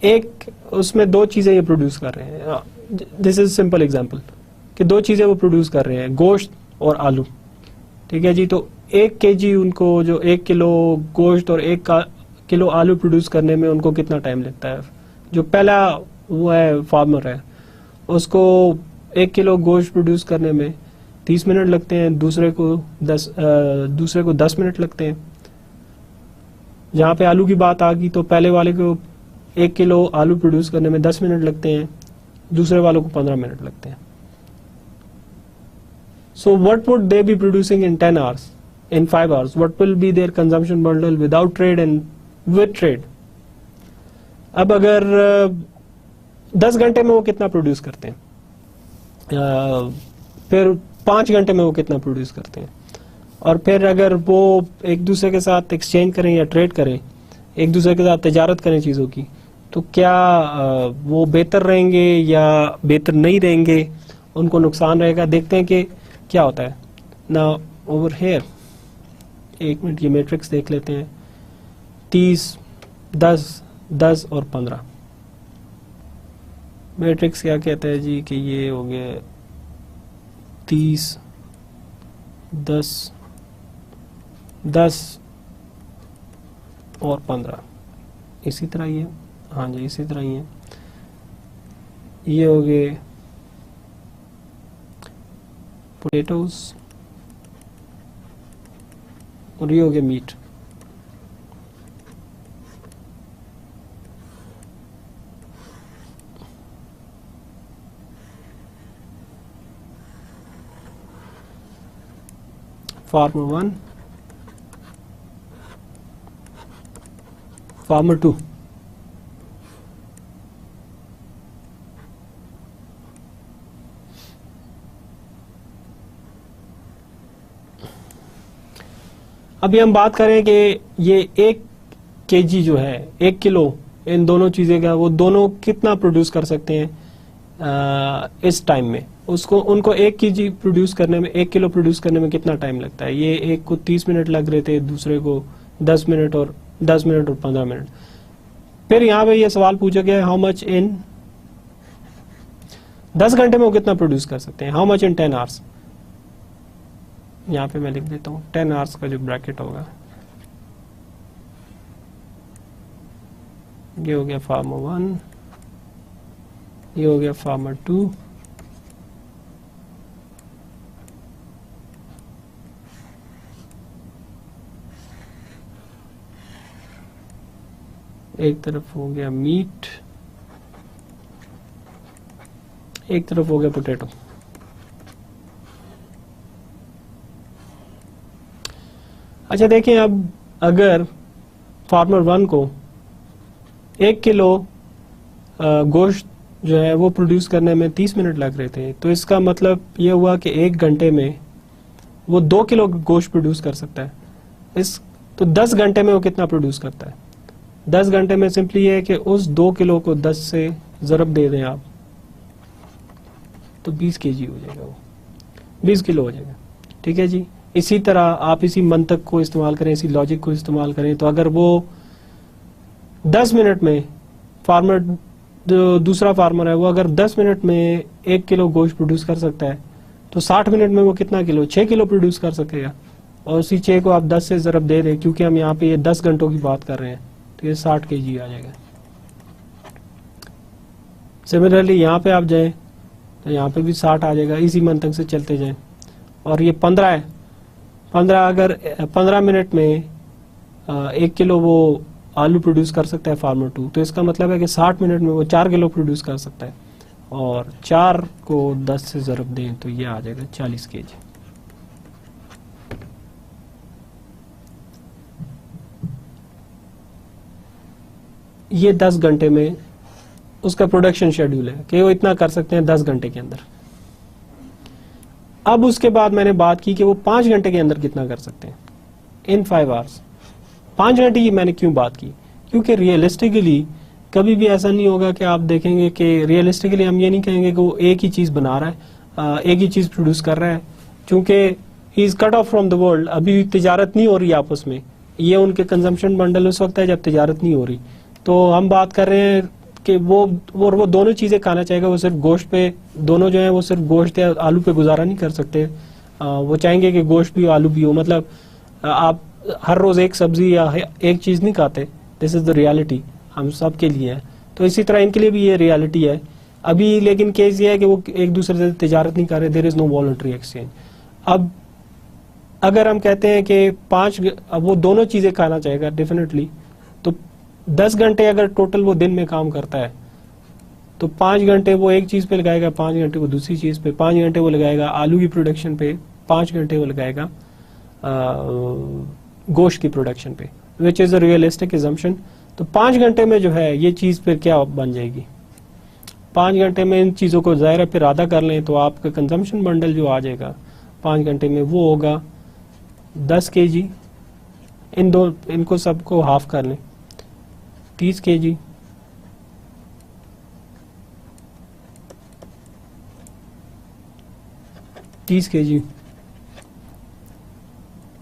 एक उसमें 2 चीज़ें ये प्रोड्यूस कर रहे हैं। दिस इज सिंपल एग्जांपल कि 2 चीज़ें वो प्रोड्यूस कर रहे हैं, गोश्त और आलू। ठीक है जी, तो 1 केजी उनको, जो 1 किलो गोश्त और 1 किलो आलू प्रोड्यूस करने में उनको कितना टाइम लगता है? जो पहला वो है फार्मर है, उसको 1 किलो गोश्त प्रोड्यूस करने में 30 मिनट लगते हैं, दूसरे को 10 मिनट लगते हैं। जहाँ पे आलू की बात आ गई तो पहले वाले को 1 किलो आलू प्रोड्यूस करने में 10 मिनट लगते हैं, दूसरे वालों को 15 मिनट लगते हैं। So what would they be producing in 10 hours, in 5 hours? What will be their consumption bundle without trade and with trade? अब अगर 10 घंटे में वो कितना प्रोड्यूस करते हैं, फिर 5 घंटे में वो कितना प्रोड्यूस करते हैं, और फिर अगर वो एक दूसरे के साथ एक्सचेंज करें या ट्रेड करें, एक दूसरे के साथ तजारत करें चीज़ों की, तो क्या वो बेहतर रहेंगे या बेहतर नहीं रहेंगे? उनको नुकसान रहेगा। देखते हैं कि क्या होता है। ना ओवर हेयर, एक मिनट ये मैट्रिक्स देख लेते हैं। 30, 10, 10 और 15। मैट्रिक्स क्या कहता है जी कि ये हो गया 30, 10, 10 और 15। इसी तरह ही है, हाँ जी इसी तरह ही है। ये हो गए पोटैटोज और ये हो गया मीट। फार्मर 1, फार्मर 2, अभी हम बात करें कि ये 1 केजी जो है, 1 किलो इन दोनों चीजें का, वो दोनों कितना प्रोड्यूस कर सकते हैं इस टाइम में। उसको उनको 1 केजी प्रोड्यूस करने में, 1 किलो प्रोड्यूस करने में कितना टाइम लगता है। ये एक को 30 मिनट लग रहे थे, दूसरे को 10 मिनट और 15 मिनट। फिर यहाँ पे ये सवाल पूछा गया हाउ मच इन 10 घंटे में वो कितना प्रोड्यूस कर सकते हैं, हाउ मच इन 10 आवर्स। यहाँ पे मैं लिख देता हूँ 10 आवर्स का जो ब्रैकेट होगा, ये हो गया फार्मर 1, ये हो गया फार्मर 2, एक तरफ हो गया मीट, एक तरफ हो गया पोटैटो। अच्छा देखिए, अब अगर फार्मर 1 को 1 किलो गोश्त जो है वो प्रोड्यूस करने में 30 मिनट लग रहे थे, तो इसका मतलब ये हुआ कि 1 घंटे में वो 2 किलो गोश्त प्रोड्यूस कर सकता है। तो 10 घंटे में वो कितना प्रोड्यूस करता है। 10 घंटे में सिंपली ये है कि उस 2 किलो को 10 से ज़रब दे दें आप, तो 20 केजी हो जाएगा, वो 20 किलो हो जाएगा। ठीक है जी। इसी तरह आप इसी मंतक को इस्तेमाल करें, इसी लॉजिक को इस्तेमाल करें, तो अगर वो 10 मिनट में फार्मर, जो दूसरा फार्मर है वो अगर 10 मिनट में 1 किलो गोश्त प्रोड्यूस कर सकता है, तो 60 मिनट में वो कितना किलो, 6 किलो प्रोड्यूस कर सकेगा। और उसी 6 को आप 10 से ज़रब दे दें, क्योंकि हम यहाँ पे ये 10 घंटों की बात कर रहे हैं, तो ये 60 केजी आ जाएगा। सिमिलरली यहाँ पे आप जाएं तो यहाँ पे भी 60 आ जाएगा। इसी मंतक से चलते जाएं। और ये 15 है, 15 अगर 15 मिनट में 1 किलो वो आलू प्रोड्यूस कर सकता है फार्मर 2, तो इसका मतलब है कि 60 मिनट में वो 4 किलो प्रोड्यूस कर सकता है। और 4 को 10 से ज़रब दें तो ये आ जाएगा 40 केजी। ये 10 घंटे में उसका प्रोडक्शन शेड्यूल है कि वो इतना कर सकते हैं 10 घंटे के अंदर। अब उसके बाद मैंने बात की कि वो 5 घंटे के अंदर कितना कर सकते हैं, इन 5 आवर्स। 5 घंटे की मैंने क्यों बात की, क्योंकि रियलिस्टिकली कभी भी ऐसा नहीं होगा कि आप देखेंगे कि रियलिस्टिकली हम ये नहीं कहेंगे कि वो एक ही चीज़ बना रहा है, एक ही चीज़ प्रोड्यूस कर रहा है, क्योंकि he is cut off from the world. अभी तिजारत नहीं हो रही आपस में, ये उनके कंजम्पशन बंडल उस वक्त है जब तिजारत नहीं हो रही। तो हम बात कर रहे हैं कि वो दोनों चीज़ें खाना चाहेगा। वो सिर्फ गोश्त पे, दोनों जो है वो सिर्फ गोश्त या आलू पे गुजारा नहीं कर सकते। वो चाहेंगे कि गोश्त भी हो आलू भी हो। मतलब आप हर रोज़ एक सब्जी या एक चीज़ नहीं खाते। दिस इज़ द रियलिटी, हम सब के लिए है। तो इसी तरह इनके लिए भी ये रियलिटी है अभी। लेकिन केस ये है कि वो एक दूसरे से तिजारत नहीं कर रहे, there is no voluntary exchange. अब अगर हम कहते हैं कि अब वो दोनों चीज़ें खाना चाहेगा डेफिनेटली, तो 10 घंटे अगर टोटल वो दिन में काम करता है, तो 5 घंटे वो एक चीज़ पे लगाएगा, 5 घंटे वो दूसरी चीज़ पे, 5 घंटे वो लगाएगा आलू की प्रोडक्शन पे, 5 घंटे वो लगाएगा गोश्त की प्रोडक्शन पे, which is a realistic assumption. तो 5 घंटे में जो है ये चीज़ फिर क्या बन जाएगी। 5 घंटे में इन चीज़ों को ज़ाहिर फिर आधा कर लें तो आपका कंजम्पशन बंडल जो आ जाएगा 5 घंटे में वो होगा 10 केजी। इनको सबको हाफ कर लें, 30 केजी। 30 kg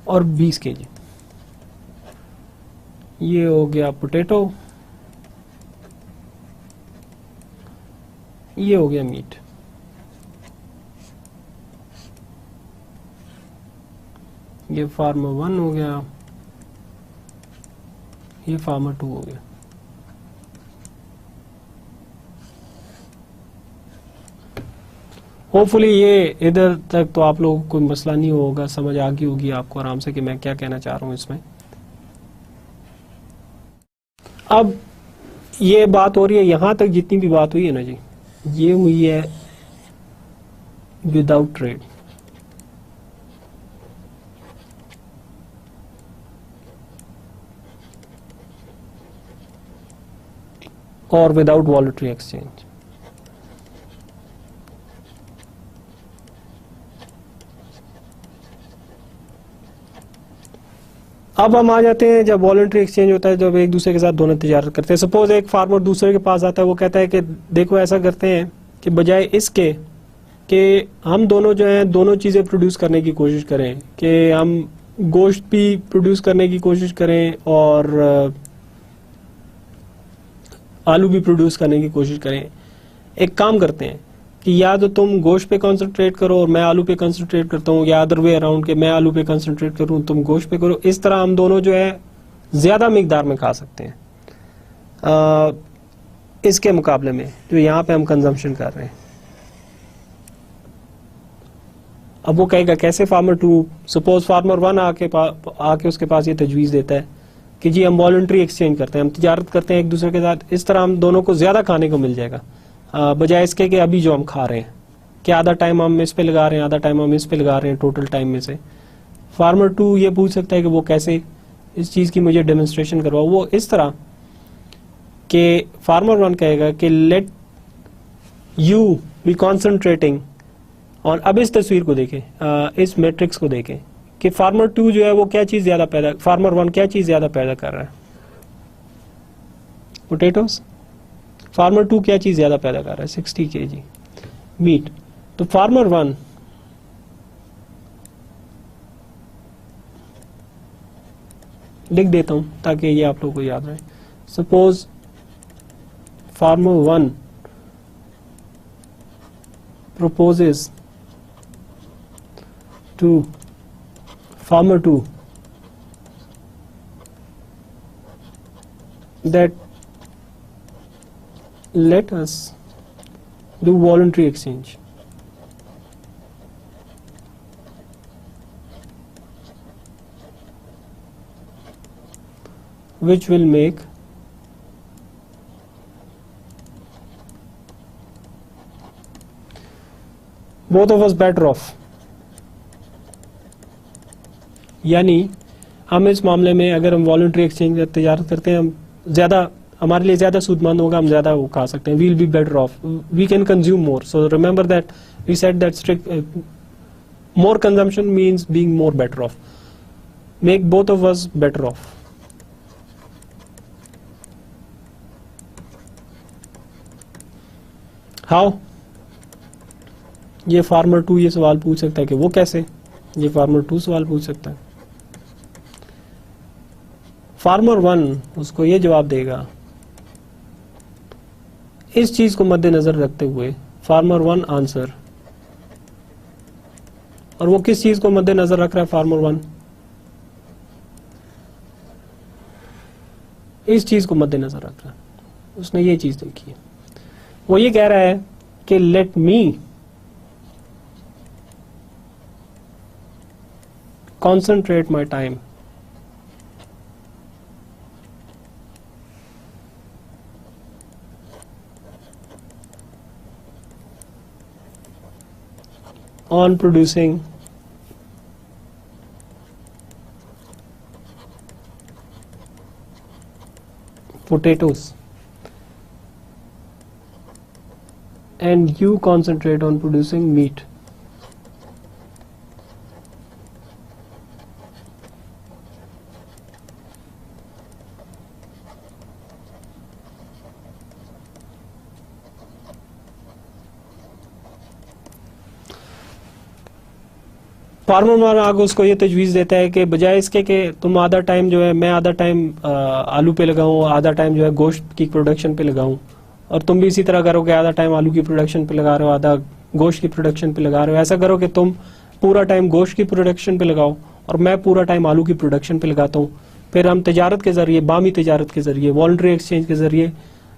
और 20 kg। ये हो गया पोटैटो, ये हो गया मीट। ये फार्मर 1 हो गया, ये फार्मर 2 हो गया। होपफुली ये इधर तक तो आप लोगों को कोई मसला नहीं होगा, समझ आ गई होगी आपको आराम से कि मैं क्या कहना चाह रहा हूं इसमें। अब ये बात हो रही है, यहां तक जितनी भी बात हुई है ना जी, ये हुई है विदाउट ट्रेड। और विदाउट वॉलेटरी एक्सचेंज। अब हम आ जाते हैं जब वॉलेंट्री एक्सचेंज होता है, जब एक दूसरे के साथ दोनों तजारत करते हैं। सपोज एक फार्मर दूसरे के पास आता है, वो कहता है कि देखो ऐसा करते हैं कि बजाय इसके कि हम दोनों जो हैं दोनों चीज़ें प्रोड्यूस करने की कोशिश करें, कि हम गोश्त भी प्रोड्यूस करने की कोशिश करें और आलू भी प्रोड्यूस करने की कोशिश करें। एक काम करते हैं कि या तो तुम गोश्त पे कंसंट्रेट करो और मैं आलू पे कंसंट्रेट करता हूँ, या अदर वे अराउंड के मैं आलू पे कंसंट्रेट करूँ तुम गोश्त पे करो। इस तरह हम दोनों जो है ज्यादा मिकदार में खा सकते हैं इसके मुकाबले में जो यहाँ पे हम कंजम्पशन कर रहे हैं। अब वो कहेगा कैसे, फार्मर 2, सपोज फार्मर 1 आके उसके पास ये तजवीज़ देता है कि जी हम वॉलंटरी एक्सचेंज करते हैं, हम तिजारत करते हैं एक दूसरे के साथ, इस तरह हम दोनों को ज्यादा खाने को मिल जाएगा बजाय इसके कि अभी जो हम खा रहे हैं कि आधा टाइम हम इस पे लगा रहे हैं, आधा टाइम हम इस पे लगा रहे हैं, टोटल टाइम में से। फार्मर 2 ये पूछ सकता है कि वो कैसे, इस चीज की मुझे डेमोन्स्ट्रेशन करवाओ। वो इस तरह कि फार्मर 1 कहेगा कि let you be concentrating on, अब इस तस्वीर को देखें, इस मैट्रिक्स को देखें कि फार्मर 2 जो है वो क्या चीज ज्यादा पैदा, फार्मर 1 क्या चीज ज्यादा पैदा कर रहा है, पोटैटोस। फार्मर 2 क्या चीज ज्यादा पैदा कर रहा है, 60 kg मीट। तो फार्मर 1 लिख देता हूं ताकि ये आप लोगों को याद रहे। Suppose farmer 1 proposes to farmer 2 that let us do voluntary exchange, which will make both of us better off। यानी हम इस मामले में अगर हम वॉलंटरी एक्सचेंज तजारत करते हैं, हम ज्यादा, हमारे लिए ज्यादा सूदमंद होगा, हम ज्यादा वो खा सकते हैं, we will be better off, we can consume more. So remember that we said that strict more consumption means being more better off, make both of us better off. How, ये फार्मर 2 ये सवाल पूछ सकता है कि वो कैसे, ये फार्मर 2 सवाल पूछ सकता है। फार्मर 1 उसको ये जवाब देगा, इस चीज को मद्देनजर रखते हुए फार्मर 1 आंसर, और वो किस चीज को मद्देनजर रख रहा है फार्मर 1, इस चीज को मद्देनजर रख रहा है, उसने ये चीज देखी है। वो ये कह रहा है कि let me concentrate my time on producing potatoes and you concentrate on producing meat। Farmer one आगे उसको ये तजवीज़ देता है कि बजाय इसके कि तुम आधा टाइम जो है, मैं आधा टाइम आलू पे लगाऊं, आधा टाइम जो है गोश्त की प्रोडक्शन पे लगाऊं, और तुम भी इसी तरह करो कि आधा टाइम आलू की प्रोडक्शन पे लगा रहे हो, आधा गोश्त की प्रोडक्शन पे लगा रहे हो। ऐसा करो कि तुम पूरा टाइम गोश्त की प्रोडक्शन पे लगाओ और मैं पूरा टाइम आलू की प्रोडक्शन पे लगाता हूँ। फिर हम तजारत के जरिए, बामी तजारत के जरिए, वॉलंटरी एक्सचेंज के जरिए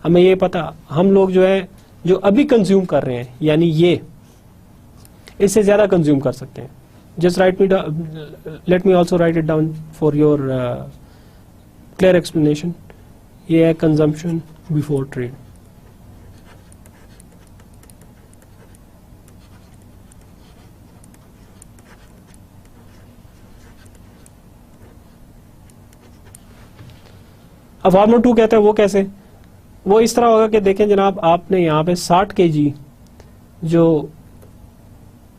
हमें ये पता, हम लोग जो है जो अभी कंज्यूम कर रहे हैं, यानी ये इससे ज्यादा कंज्यूम कर सकते हैं। Just right me, let me also right it down for your clear explanation. ये है कंजम्पशन बिफोर ट्रेड। अब फार्मर 2 कहते हैं वो कैसे, वो इस तरह होगा कि देखें जनाब, आपने यहाँ पे 60 केजी जो,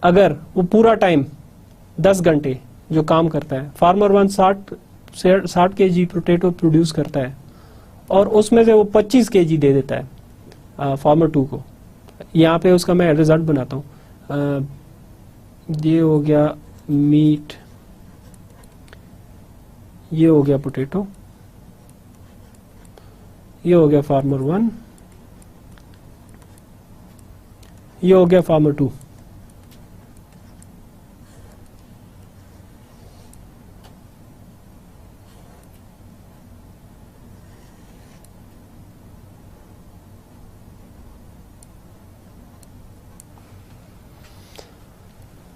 अगर वो पूरा टाइम 10 घंटे जो काम करता है, फार्मर 1 60 केजी पोटैटो प्रोड्यूस करता है और उसमें से वो 25 केजी दे देता है फार्मर 2 को। यहाँ पे उसका मैं रिजल्ट बनाता हूँ। ये हो गया मीट, ये हो गया पोटैटो, ये हो गया फार्मर 1, ये हो गया फार्मर 2।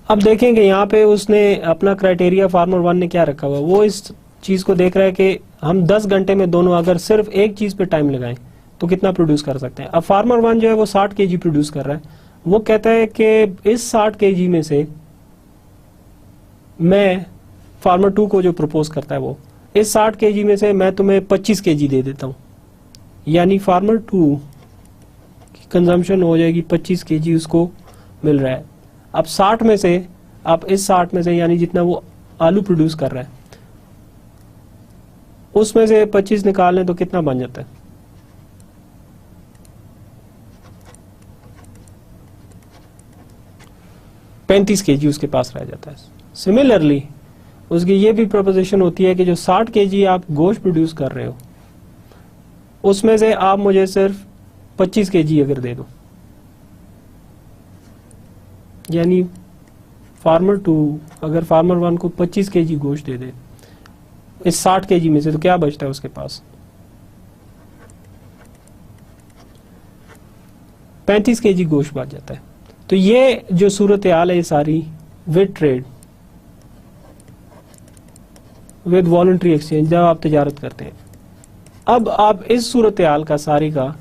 अब देखेंगे यहाँ पे उसने अपना क्राइटेरिया फार्मर 1 ने क्या रखा हुआ, वो इस चीज को देख रहा है कि हम 10 घंटे में दोनों अगर सिर्फ एक चीज पे टाइम लगाएं तो कितना प्रोड्यूस कर सकते हैं। अब फार्मर 1 जो है वो 60 केजी प्रोड्यूस कर रहा है, वो कहता है कि इस 60 केजी में से मैं, फार्मर 2 को जो प्रपोज करता है वो, इस 60 केजी में से मैं तुम्हें 25 केजी दे देता हूं, यानी फार्मर 2 की कंजम्पशन हो जाएगी 25 केजी उसको मिल रहा है। अब 60 में से, आप इस 60 में से यानी जितना वो आलू प्रोड्यूस कर रहा है उसमें से 25 निकाल लें तो कितना बन जाता है, ₹35 केजी उसके पास रह जाता है। सिमिलरली उसकी ये भी प्रोपोजिशन होती है कि जो 60 केजी आप गोश्त प्रोड्यूस कर रहे हो उसमें से आप मुझे सिर्फ 25 केजी अगर दे दो, यानी फार्मर 2 अगर फार्मर 1 को 25 केजी गोश्त दे दे इस 60 केजी में से, तो क्या बचता है उसके पास, 35 केजी गोश्त बच जाता है। तो ये जो सूरत हाल है ये सारी with trade, with voluntary exchange, जब आप तजारत करते हैं। अब आप इस सूरत हाल का सारी का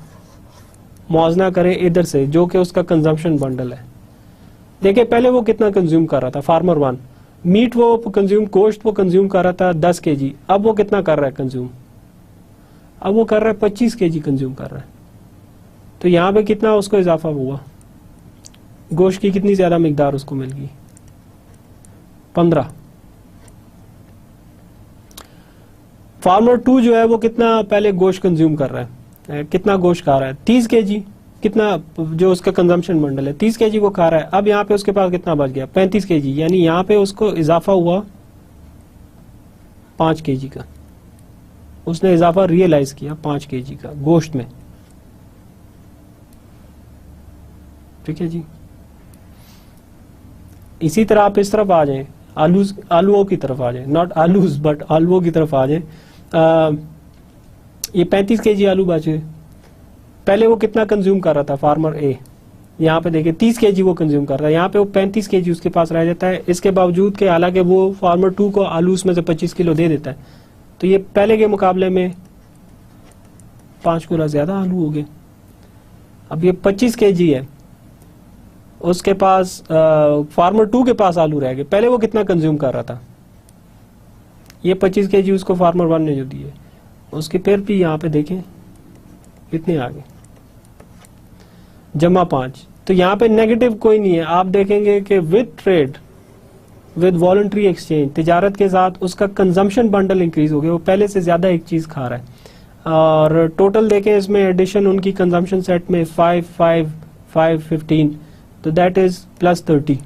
मुआवजा करें इधर से, जो कि उसका कंजम्पशन बंडल है। देखिए पहले वो कितना कंज्यूम कर रहा था फार्मर 1, मीट वो कंज्यूम, गोश्त वो कंज्यूम कर रहा था 10 केजी, अब वो कितना कर रहा है कंज्यूम, अब वो कर रहा है 25 केजी कंज्यूम कर रहा है। तो यहाँ पे कितना उसको इजाफा हुआ, गोश्त की कितनी ज्यादा मिकदार उसको मिल गई, 15। फार्मर 2 जो है वो कितना पहले गोश्त कंज्यूम कर रहा है, कितना गोश्त खा रहा है, 30 केजी, कितना जो उसका कंजम्पशन बंडल है 30 केजी वो खा रहा है। अब यहाँ पे उसके पास कितना बच गया, 35 केजी, यानी यहाँ पे उसको इजाफा हुआ 5 केजी का, उसने इजाफा रियलाइज किया 5 केजी का गोश्त में। ठीक है जी। इसी तरह आप इस तरफ आ जाएं, आलूओं की तरफ आ जाएं, नॉट आलूज बट आलूओं की तरफ आ जाएं। ये 35 केजी आलू बचे, पहले वो कितना कंज्यूम कर रहा था फार्मर ए, यहाँ पे देखिए 30 केजी वो कंज्यूम कर रहा है, यहाँ पे वो 35 केजी उसके पास रह जाता है। इसके बावजूद के हालांकि वो फार्मर 2 को आलू उसमें से 25 किलो दे देता है, तो ये पहले के मुकाबले में 5 गुना ज्यादा आलू हो गए। अब ये 25 केजी है उसके पास, फार्मर 2 के पास आलू रह गए, पहले वो कितना कंज्यूम कर रहा था, ये 25 केजी उसको फार्मर 1 ने जो दिए, उसके फिर भी यहाँ पे देखें कितने आ गए, जमा 5। तो यहाँ पे नेगेटिव कोई नहीं है। आप देखेंगे कि with trade, with voluntary exchange, तिजारत के साथ उसका कंजम्पशन बंडल इंक्रीज हो गया, वो पहले से ज्यादा एक चीज खा रहा है। और टोटल देखें इसमें एडिशन उनकी कंजम्पशन सेट में 5, 5, 5, 15, तो that is +30।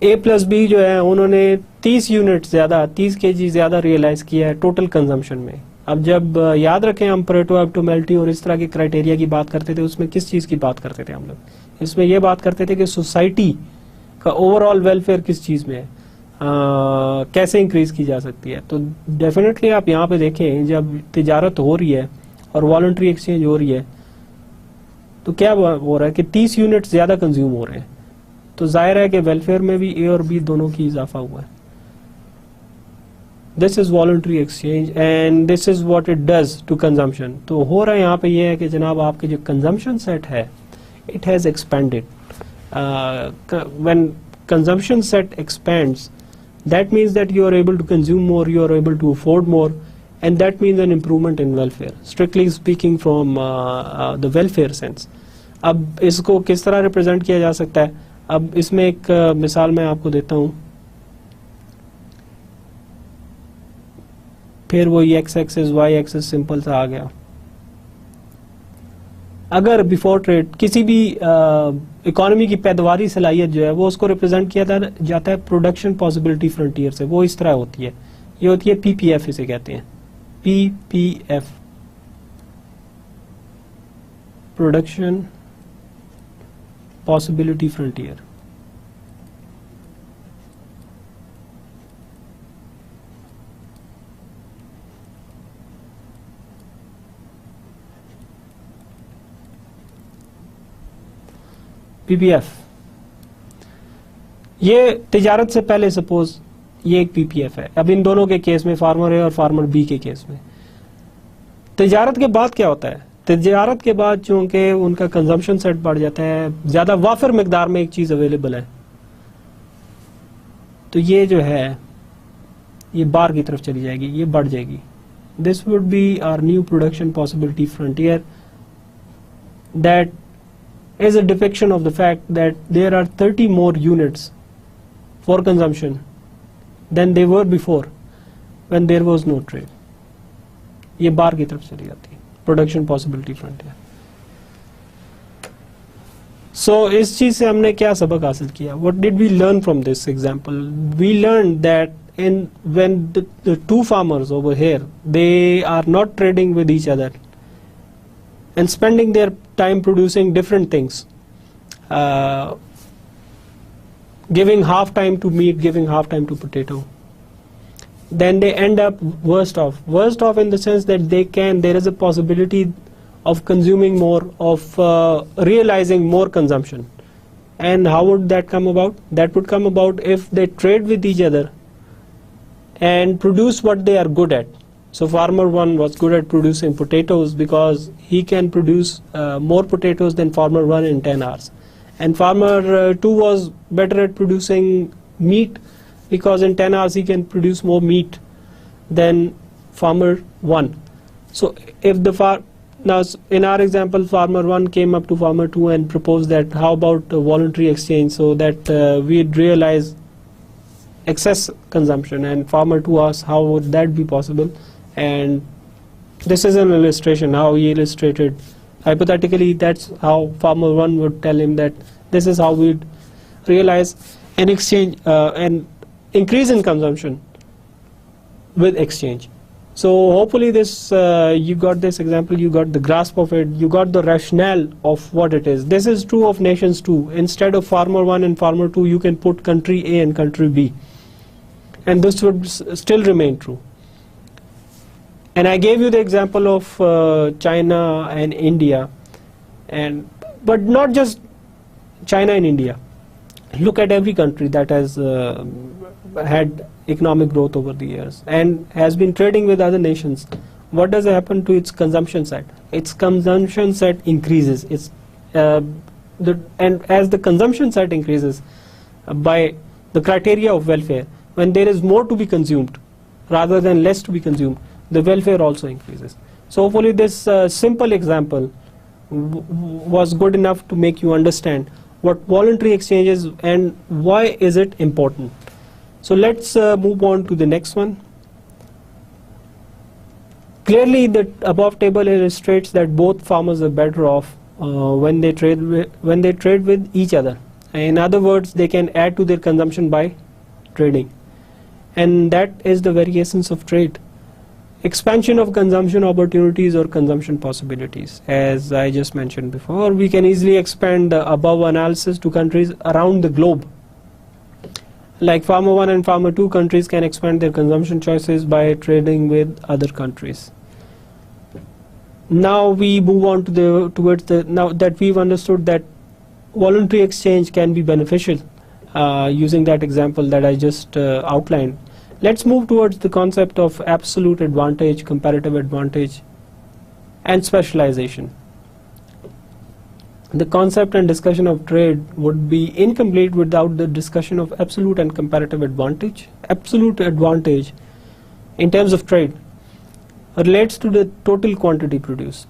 A plus B जो है उन्होंने 30 यूनिट ज़्यादा 30 kg ज़्यादा रियलाइज़ किया है टोटल कंजम्पशन में। अब जब याद रखें हम परेटो ऑप्टिमैलिटी और इस तरह के क्राइटेरिया की बात करते थे, उसमें किस चीज़ की बात करते थे हम लोग? इसमें ये बात करते थे कि सोसाइटी का ओवरऑल वेलफेयर किस चीज़ में है, कैसे इंक्रीज की जा सकती है। तो डेफिनेटली आप यहाँ पे देखें, जब तिजारत हो रही है और वॉलंटरी एक्सचेंज हो रही है तो क्या हो रहा है कि 30 यूनिट ज़्यादा कंज्यूम हो रहे हैं, तो जाहिर है कि वेलफेयर में भी ए और बी दोनों की इजाफा हुआ है। This is voluntary exchange and this is what it does to consumption. तो हो रहा है यहाँ पे ये है कि जनाब आपके जो कंजम्पशन सेट है it has expanded. When consumption set expends that means that you are able to consume more, you are able to afford more, and that means an improvement in welfare, strictly speaking from the welfare sense. अब इसको किस तरह represent किया जा सकता है? अब इसमें एक मिसाल मैं आपको देता हूँ, फिर वो X axis Y axis simple सा आ गया। अगर बिफोर ट्रेड किसी भी इकोनॉमी की पैदावारी सलाहियत जो है वो उसको रिप्रेजेंट किया जाता है प्रोडक्शन पॉसिबिलिटी फ्रंटियर से, वो इस तरह होती है, ये होती है पीपीएफ, इसे कहते हैं PPF, production possibility frontier. PPF ये तिजारत से पहले सपोज ये एक पीपीएफ है। अब इन दोनों के केस में, फार्मर ए और फार्मर बी के केस में, तिजारत के बाद क्या होता है? तिजारत के बाद चूंकि उनका कंजम्पशन सेट बढ़ जाता है, ज्यादा वाफिर मिकदार में एक चीज अवेलेबल है, तो ये जो है ये बार की तरफ चली जाएगी, ये बढ़ जाएगी। This would be our new production possibility frontier that is a depiction of the fact that there are 30 more units for consumption than they were before when there was no trade. ये बार की तरफ चली जाती है, production possibility frontier. सो इस चीज से हमने क्या सबक हासिल किया? What did we learn from this example? We learned that when the two farmers over here, they are not trading with each other and spending their time producing different things, giving half time to meat, giving half time to potato, then they end up worst off in the sense that there is a possibility of consuming more, of realizing more consumption. And how would that come about? That would come about if they trade with each other and produce what they are good at. So farmer 1 was good at producing potatoes because he can produce more potatoes than farmer 1 in 10 hours. And farmer 2 was better at producing meat because in 10 hours he can produce more meat than farmer 1. So if now in our example, farmer 1 came up to farmer 2 and proposed that how about a voluntary exchange so that we'd realize excess consumption, and farmer 2 asked how would that be possible. And this is an illustration how he illustrated hypothetically. That's how farmer 1 would tell him that this is how we'd realize an exchange, an increase in consumption with exchange. So hopefully this you got this example, you got the grasp of it, you got the rationale of what it is. This is true of nations too. Instead of farmer 1 and farmer 2, you can put country A and country B, and this would still remain true. And I gave you the example of China and India, but not just China and India. Look at every country that has had economic growth over the years and has been trading with other nations. What does happen to its consumption set? Its consumption set increases. And as the consumption set increases by the criteria of welfare, when there is more to be consumed rather than less to be consumed, the welfare also increases. So hopefully this simple example was good enough to make you understand what voluntary exchange is and why is it important. So let's move on to the next one. Clearly the above table illustrates that both farmers are better off when they trade with each other. In other words, they can add to their consumption by trading, and that is the very essence of trade. Expansion of consumption opportunities or consumption possibilities. As I just mentioned before, we can easily expand the above analysis to countries around the globe. Like Farmer 1 and Farmer 2 countries can expand their consumption choices by trading with other countries. Now we move on to now that we've understood that voluntary exchange can be beneficial, using that example that I just outlined. Let's move towards the concept of absolute advantage, comparative advantage, and specialization. The concept and discussion of trade would be incomplete without the discussion of absolute and comparative advantage. Absolute advantage in terms of trade relates to the total quantity produced.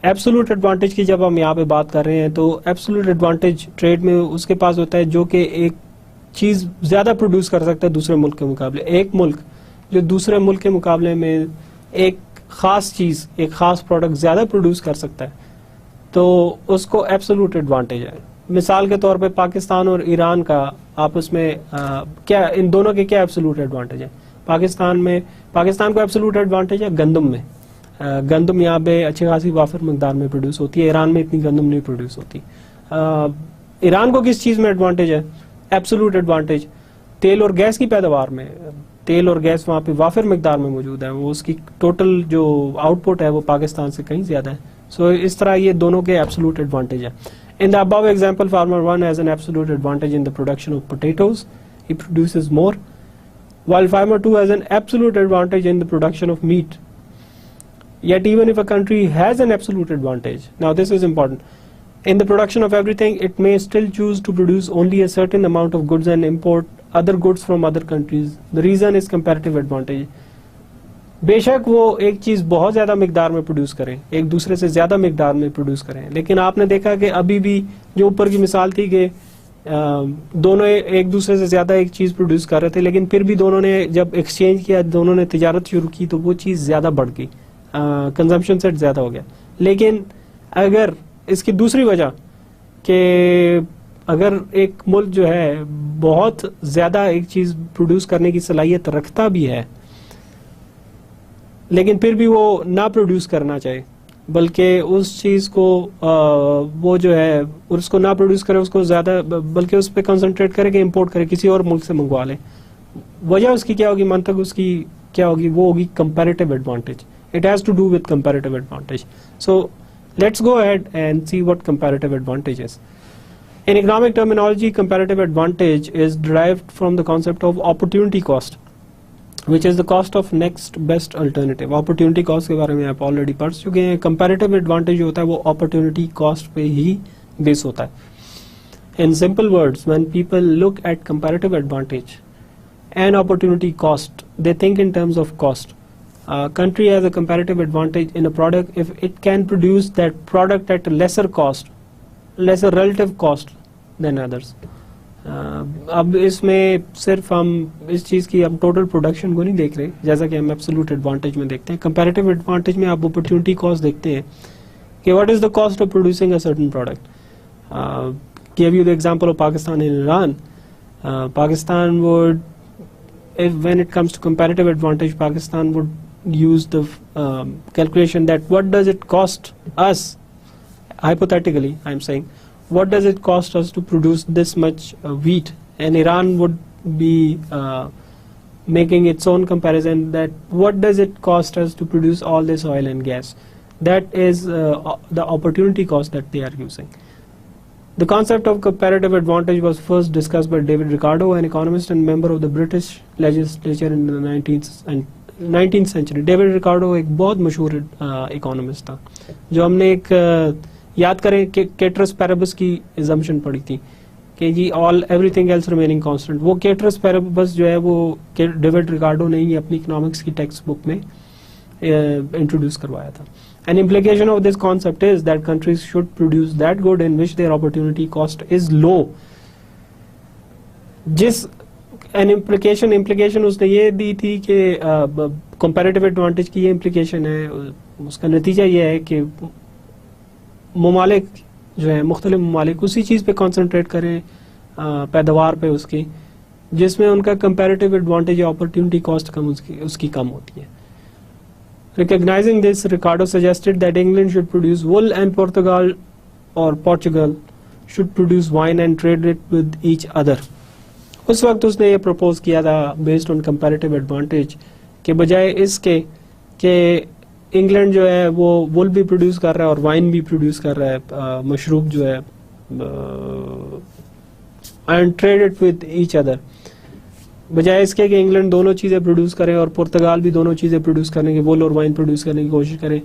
Absolute advantage की जब हम यहाँ पे बात कर रहे हैं तो absolute advantage trade में उसके पास होता है जो कि एक चीज़ ज़्यादा प्रोड्यूस कर सकता है दूसरे मुल्क के मुकाबले. एक मुल्क जो दूसरे मुल्क के मुकाबले में एक ख़ास चीज़, एक ख़ास प्रोडक्ट ज़्यादा प्रोड्यूस कर सकता है, तो उसको एब्सोल्यूट एडवांटेज है. मिसाल के तौर पे पाकिस्तान और ईरान का आपस में क्या, इन दोनों के क्या एब्सोल्यूट एडवांटेज है? पाकिस्तान को एब्सोल्यूट एडवांटेज है गंदम में. गंदम यहाँ पे अच्छी खासी वाफिर मकदार में प्रोड्यूस होती है. ईरान में इतनी गंदम नहीं प्रोड्यूस होती. ईरान को किस चीज़ में एडवांटेज है? एब्सोल्यूट एडवांटेज तेल और गैस की पैदावार में. तेल और गैस वहाँ पे वाफिर मकदार में मौजूद है. वो उसकी टोटल जो आउटपुट है वो पाकिस्तान से कहीं ज़्यादा है. सो इस तरह ये दोनों के एब्सोल्यूट एडवांटेज है. In the above example, farmer 1 has an absolute advantage in the production of potatoes. He produces more, while farmer 2 has an absolute advantage in the production of meat. Yet even if a country has an absolute advantage, now this is important, in the production of everything, it may still choose to produce only a certain amount of goods and import other goods from other countries. The reason is comparative advantage. बेशक वो एक चीज़ बहुत ज़्यादा मिकदार में produce करें, एक दूसरे से ज़्यादा मिकदार में प्रोड्यूस करें, लेकिन आपने देखा कि अभी भी जो ऊपर की मिसाल थी कि दोनों एक दूसरे से ज़्यादा एक चीज़ प्रोड्यूस कर रहे थे, लेकिन फिर भी दोनों ने जब एक्सचेंज किया, दोनों ने तिजारत शुरू की, तो वो चीज़ ज़्यादा बढ़ गई, कंजम्पशन सेट ज़्यादा हो गया. लेकिन अगर इसकी दूसरी वजह कि अगर एक मुल्क जो है बहुत ज़्यादा एक चीज़ प्रोड्यूस करने की सलाहियत रखता भी है, लेकिन फिर भी वो ना प्रोड्यूस करना चाहे, बल्कि उस चीज़ को वो जो है उसको ना प्रोड्यूस करे, उसको ज़्यादा बल्कि उस पर कंसंट्रेट करे कि इंपोर्ट करे, किसी और मुल्क से मंगवा ले, वजह उसकी क्या होगी, मंतक उसकी क्या होगी? वो होगी comparative advantage. It has to do with comparative advantage. So let's go ahead and see what comparative advantage is. In economic terminology, comparative advantage is derived from the concept of opportunity cost, which is the cost of next best alternative. Opportunity cost के बारे में आप already पढ़ चुके हैं. Comparative advantage होता है वो opportunity cost पे ही बेस होता है. In simple words, when people look at comparative advantage and opportunity cost, they think in terms of cost. A country has a comparative advantage in a product if it can produce that product at a lesser cost, lesser relative cost than others. अब इसमें सिर्फ हम इस चीज़ की हम total production को नहीं देख रहे, जैसा कि हम एब्सोल्यूट एडवांटेज में देखते हैं. कंपैरेटिव एडवांटेज में आप अपॉर्चुनिटी कॉस्ट देखते हैं कि what is the cost of producing a certain product. Give you the example of Pakistan and Iran. Pakistan would, when it comes to comparative advantage, Pakistan would use the calculation that what does it cost us, hypothetically I'm saying, what does it cost us to produce this much wheat, and Iran would be making its own comparison that what does it cost us to produce all this oil and gas. That is the opportunity cost that they are using. The concept of comparative advantage was first discussed by David Ricardo, an economist and member of the British legislature in the 19th century. David Ricardo एक बहुत मशहूर economist था, जो हमने एक याद करें कि केटरस पैराबस की assumption पढ़ी थी कि जी all everything else remaining constant. वो केटरस पैराबस जो है वो डेविड रिकार्डो ने ही अपनी इकोनॉमिक्स की टेक्स्ट बुक में इंट्रोड्यूस करवाया था. An implication of this concept is that countries should produce that good in which their opportunity cost is low. जिस an implication उसने ये दी थी कि comparative advantage की ये implication है, उसका नतीजा ये है कि ममालिक जो है मुख्तलिफ ममालिक उसी चीज़ पे कॉन्सेंट्रेट करें, पैदावार पे उसकी, जिसमें उनका कंपैरेटिव एडवांटेज या अपॉर्चुनिटी कॉस्ट कम उसकी कम होती है. Recognizing this, Ricardo suggested that England should produce wool and Portugal should produce wine and trade it with each other. उस वक्त उसने ये प्रपोज किया था बेस्ड ऑन कंपैरेटिव एडवांटेज के बजाय इसके कि इंग्लैंड जो है वो वुल भी प्रोड्यूस कर रहा है और वाइन भी प्रोड्यूस कर रहा है, मशरूब जो है, and trade it with each other, बजाय इसके कि इंग्लैंड दोनों चीज़ें प्रोड्यूस करे और पुर्तगाल भी दोनों चीज़ें प्रोड्यूस करने की, वुल और वाइन प्रोड्यूस करने की कोशिश करे.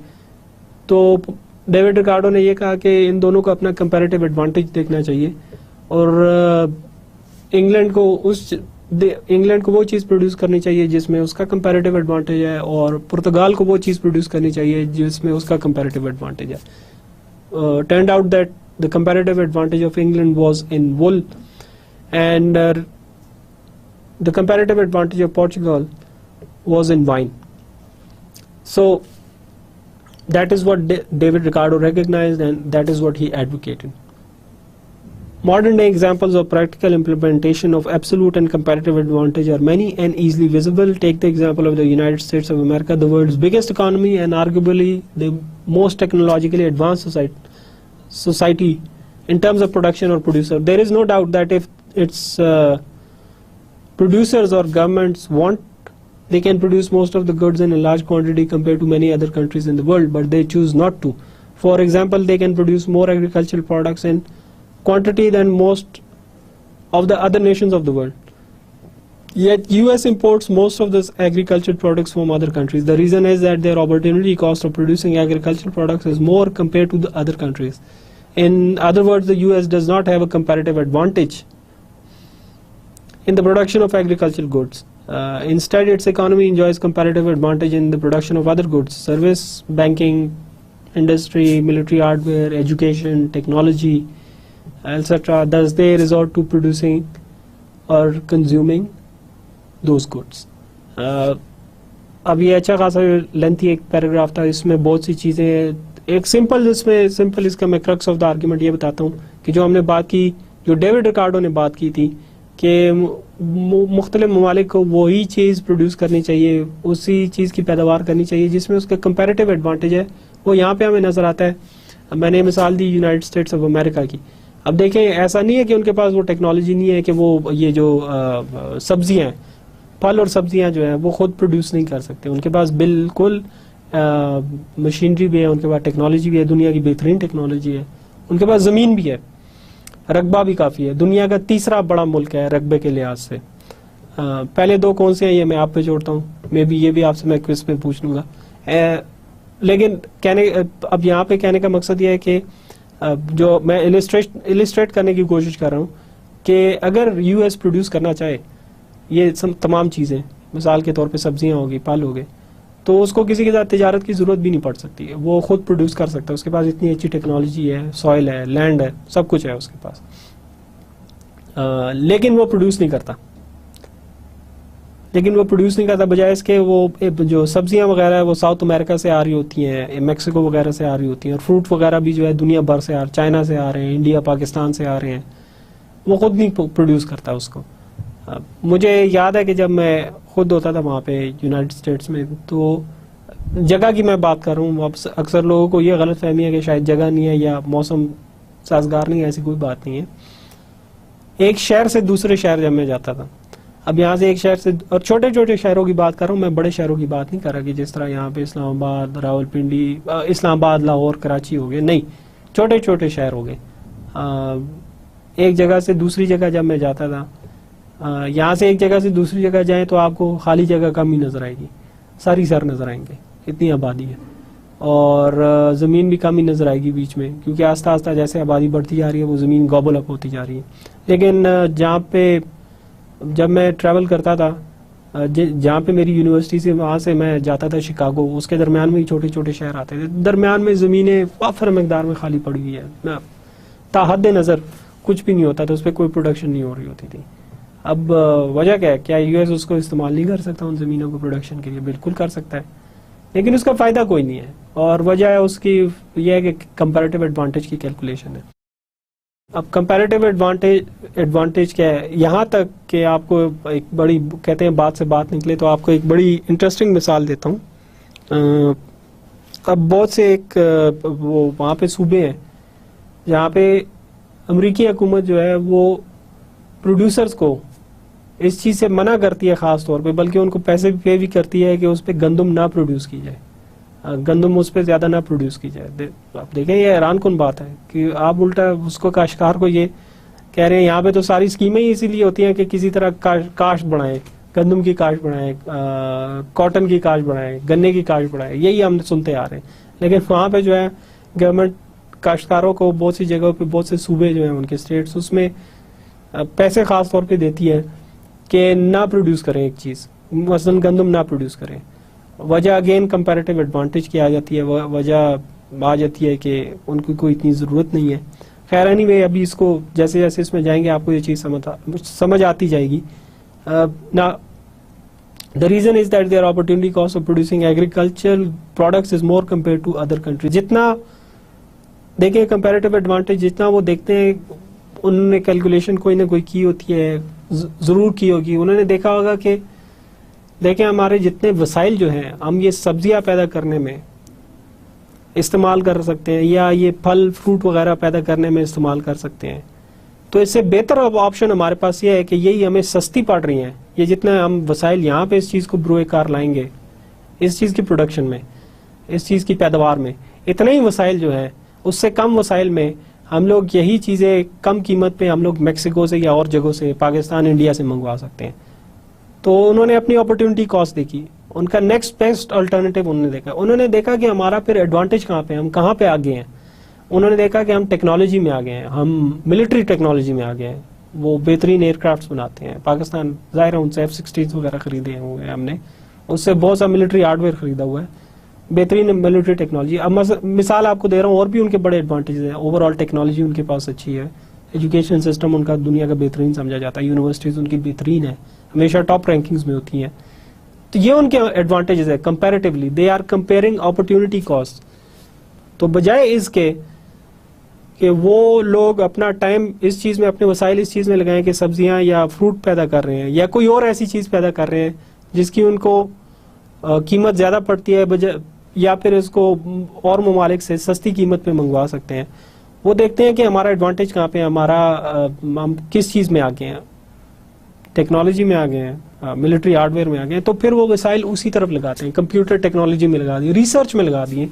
तो डेविड रिकार्डो ने ये कहा कि इन दोनों को अपना कंपैरेटिव एडवांटेज देखना चाहिए और इंग्लैंड को वो चीज़ प्रोड्यूस करनी चाहिए जिसमें उसका कंपैरेटिव एडवांटेज है और पुर्तगाल को वो चीज़ प्रोड्यूस करनी चाहिए जिसमें उसका कंपैरेटिव एडवांटेज है. Turned out that the comparative advantage of England was in wool and the comparative advantage of Portugal was in wine. So that is what David Ricardo recognized and that is what he advocated. Modern day examples of practical implementation of absolute and comparative advantage are many and easily visible. Take the example of the United States of America, the world's biggest economy and arguably the most technologically advanced society in terms of production or producer. There is no doubt that if its producers or governments want, they can produce most of the goods in a large quantity compared to many other countries in the world, but they choose not to. For example, they can produce more agricultural products in quantity than most of the other nations of the world. Yet US imports most of these agricultural products from other countries. The reason is that their opportunity cost of producing agricultural products is more compared to the other countries. In other words, the US does not have a comparative advantage in the production of agricultural goods. Instead, its economy enjoys comparative advantage in the production of other goods, service, banking, industry, military hardware, education, technology, etc. Thus, they resort to producing or consuming those goods. अब ये अच्छा खासा lengthy एक paragraph था, इसमें बहुत सी चीज़ें, एक सिंपल इसका मैं क्रक्स ऑफ द आर्ग्यूमेंट ये बताता हूँ कि जो हमने बात की, जो डेविड रिकार्डो ने बात की थी कि मुख्तलिफ ममालिक को वही चीज़ प्रोड्यूस करनी चाहिए, उसी चीज़ की पैदावार करनी चाहिए जिसमें उसका कंपैरेटिव एडवांटेज है, वो यहाँ पे हमें नज़र आता है. मैंने मिसाल दी यूनाइटेड स्टेट्स ऑफ अमेरिका की. अब देखें, ऐसा नहीं है कि उनके पास वो टेक्नोलॉजी नहीं है कि वो ये जो सब्जियाँ हैं, फल और सब्जियाँ जो हैं वो खुद प्रोड्यूस नहीं कर सकते. उनके पास बिल्कुल मशीनरी भी है, उनके पास टेक्नोलॉजी भी है, दुनिया की बेहतरीन टेक्नोलॉजी है, उनके पास ज़मीन भी है, रकबा भी काफ़ी है. दुनिया का तीसरा बड़ा मुल्क है रकबे के लिहाज से. पहले दो कौन से हैं ये मैं आप पे छोड़ता हूँ, मे बी ये भी आपसे मैं क्विज में पूछ लूँगा. लेकिन अब यहाँ पे कहने का मकसद ये है कि जो मैं इलिस्ट्रेट करने की कोशिश कर रहा हूँ कि अगर यूएस प्रोड्यूस करना चाहे ये तमाम चीज़ें, मिसाल के तौर पे सब्जियाँ होगी, फल हो गए, तो उसको किसी के साथ तिजारत की ज़रूरत भी नहीं पड़ सकती है, वो खुद प्रोड्यूस कर सकता है. उसके पास इतनी अच्छी टेक्नोलॉजी है, सॉइल है, लैंड है, सब कुछ है उसके पास. लेकिन वो प्रोड्यूस नहीं करता. बजाय इसके वो जो सब्जियां वगैरह है वो साउथ अमेरिका से आ रही होती हैं, मैक्सिको वगैरह से आ रही होती हैं, और फ्रूट वगैरह भी जो है दुनिया भर से चाइना से आ रहे हैं, इंडिया पाकिस्तान से आ रहे हैं, वो खुद नहीं प्रोड्यूस करता उसको. मुझे याद है कि जब मैं खुद होता था वहाँ पे यूनाइटेड स्टेट्स में, तो जगह की मैं बात कर रहा हूँ. अक्सर लोगों को ये गलत फहमी है कि शायद जगह नहीं है या मौसम साजगार नहीं है, ऐसी कोई बात नहीं है. एक शहर से दूसरे शहर जब मैं जाता था, अब यहाँ से एक शहर से, और छोटे छोटे शहरों की बात कर रहा हूँ मैं, बड़े शहरों की बात नहीं कर रहा कि जिस तरह यहाँ पे इस्लामाबाद, रावलपिंडी, इस्लामाबाद, लाहौर, कराची हो गए, नहीं, छोटे छोटे शहर हो गए. एक जगह से दूसरी जगह जब मैं जाता था, यहाँ से एक जगह से दूसरी जगह जाएं तो आपको खाली जगह कम ही नज़र आएगी, सारी सर नज़र आएंगे, इतनी आबादी है, और ज़मीन भी कम ही नज़र आएगी बीच में, क्योंकि आस्ता आस्ता जैसे आबादी बढ़ती जा रही है वो ज़मीन गॉबल अप होती जा रही है. लेकिन जहाँ पे जब मैं ट्रैवल करता था, जहाँ पे मेरी यूनिवर्सिटी से, वहाँ से मैं जाता था शिकागो, उसके दरमियान में ही छोटे छोटे शहर आते थे, दरमियान में ज़मीनें वाफर मकदार में खाली पड़ी हुई है, ताहद नज़र कुछ भी नहीं होता था, उस पर कोई प्रोडक्शन नहीं हो रही होती थी. अब वजह क्या है? क्या यूएस उसको इस्तेमाल नहीं कर सकता उन ज़मीनों को प्रोडक्शन के लिए? बिल्कुल कर सकता है, लेकिन उसका फ़ायदा कोई नहीं है, और वजह है उसकी यह है कि कंपैरेटिव एडवांटेज की कैलकुलेशन है. अब कंपैरेटिव एडवांटेज क्या है, यहाँ तक कि आपको एक बड़ी, कहते हैं बात से बात निकले, तो आपको एक बड़ी इंटरेस्टिंग मिसाल देता हूँ। अब बहुत से वो वहाँ पे सूबे हैं जहाँ पे अमेरिकी हुकूमत जो है वो प्रोड्यूसर्स को इस चीज़ से मना करती है ख़ास तौर पे, बल्कि उनको पैसे पे भी करती है कि उस पर गंदम ना प्रोड्यूस की जाए, गंदम उस पर ज़्यादा ना प्रोड्यूस की जाए। आप देखें, ये हैरान कौन बात है कि आप उल्टा उसको काश्तकार को ये कह रहे हैं, यहाँ पे तो सारी स्कीमें ही इसीलिए होती हैं कि किसी तरह काश्त बढ़ाएं, गंदम की काश्त बढ़ाएं, कॉटन की काश्त बढ़ाएं, गन्ने की काश्त बढ़ाएं, यही हम सुनते आ रहे हैं। लेकिन वहाँ पे जो है गवर्नमेंट काश्तकारों को बहुत सी जगहों पे, बहुत से सूबे जो हैं उनके स्टेट्स, उसमें पैसे खास तौर पे देती है कि ना प्रोड्यूस करें एक चीज़, मसलन गंदम ना प्रोड्यूस करें। वजह अगेन कंपैरेटिव एडवांटेज की आ जाती है, वजह आ जाती है कि उनको कोई इतनी ज़रूरत नहीं है। खैर एनीवे, अभी इसको जैसे जैसे इसमें जाएंगे आपको ये चीज़ समझ आती जाएगी। ना the reason is that their opportunity cost of producing agricultural products is more compared to other countries। जितना देखें कंपैरेटिव एडवांटेज, जितना वो देखते हैं, उन्होंने कैलकुलेशन कोई ना कोई की होती है, ज़रूर की होगी। उन्होंने देखा होगा कि देखें हमारे जितने वसाइल जो हैं, हम ये सब्जियां पैदा करने में इस्तेमाल कर सकते हैं या ये फल फ्रूट वगैरह पैदा करने में इस्तेमाल कर सकते हैं, तो इससे बेहतर ऑप्शन हमारे पास ये है कि यही हमें सस्ती पड़ रही हैं। ये जितना हम वसाइल यहाँ पे इस चीज़ को ब्रोएकार लाएंगे, इस चीज़ की प्रोडक्शन में, इस चीज़ की पैदावार में, इतने ही वसाइल जो है, उससे कम वसाइल में हम लोग यही चीज़ें कम कीमत पे हम लोग मेक्सिको से या और जगहों से, पाकिस्तान, इंडिया से मंगवा सकते हैं। तो उन्होंने अपनी अपॉर्चुनिटी कॉस्ट देखी, उनका नेक्स्ट बेस्ट अल्टरनेटिव उन्होंने देखा कि हमारा फिर एडवांटेज कहाँ पे, हम कहाँ पे आगे हैं। उन्होंने देखा कि हम टेक्नोलॉजी में आ गए हैं, हम मिलिट्री टेक्नोलॉजी में आ गए हैं। वो बेहतरीन एयरक्राफ्ट बनाते हैं। पाकिस्तान ज़ाहिर है उनसे F-16 वगैरह खरीदे हुए हैं हमने, उससे बहुत सा मिलिट्री हार्डवेयर खरीदा हुआ है, बेहतरीन मिलिट्री टेक्नोलॉजी। अब मिसाल आपको दे रहा हूँ, और भी उनके बड़े एडवांटेज हैं। ओवरऑल टेक्नोलॉजी उनके पास अच्छी है, एजुकेशन सिस्टम उनका दुनिया का बेहतरीन समझा जाता है, यूनिवर्सिटीज़ उनकी बेहतरीन है, हमेशा टॉप रैंकिंग्स में होती हैं। तो ये उनके एडवांटेजेस है। Comparatively they are comparing opportunity cost. तो बजाय इसके कि वो लोग अपना टाइम इस चीज़ में, अपने वसाइल इस चीज़ में लगाएं कि सब्जियां या फ्रूट पैदा कर रहे हैं या कोई और ऐसी चीज़ पैदा कर रहे हैं जिसकी उनको कीमत ज़्यादा पड़ती है, या फिर इसको और ममालिक से सस्ती कीमत पे मंगवा सकते हैं, वो देखते हैं कि हमारा एडवांटेज कहाँ पे है, हम किस चीज़ में आगे हैं, टेक्नोलॉजी में आ गए हैं, मिलिट्री हार्डवेयर में आ गए हैं, तो फिर वो वसाइल उसी तरफ लगाते हैं। कंप्यूटर टेक्नोलॉजी में लगा दिए, रिसर्च में लगा दिए।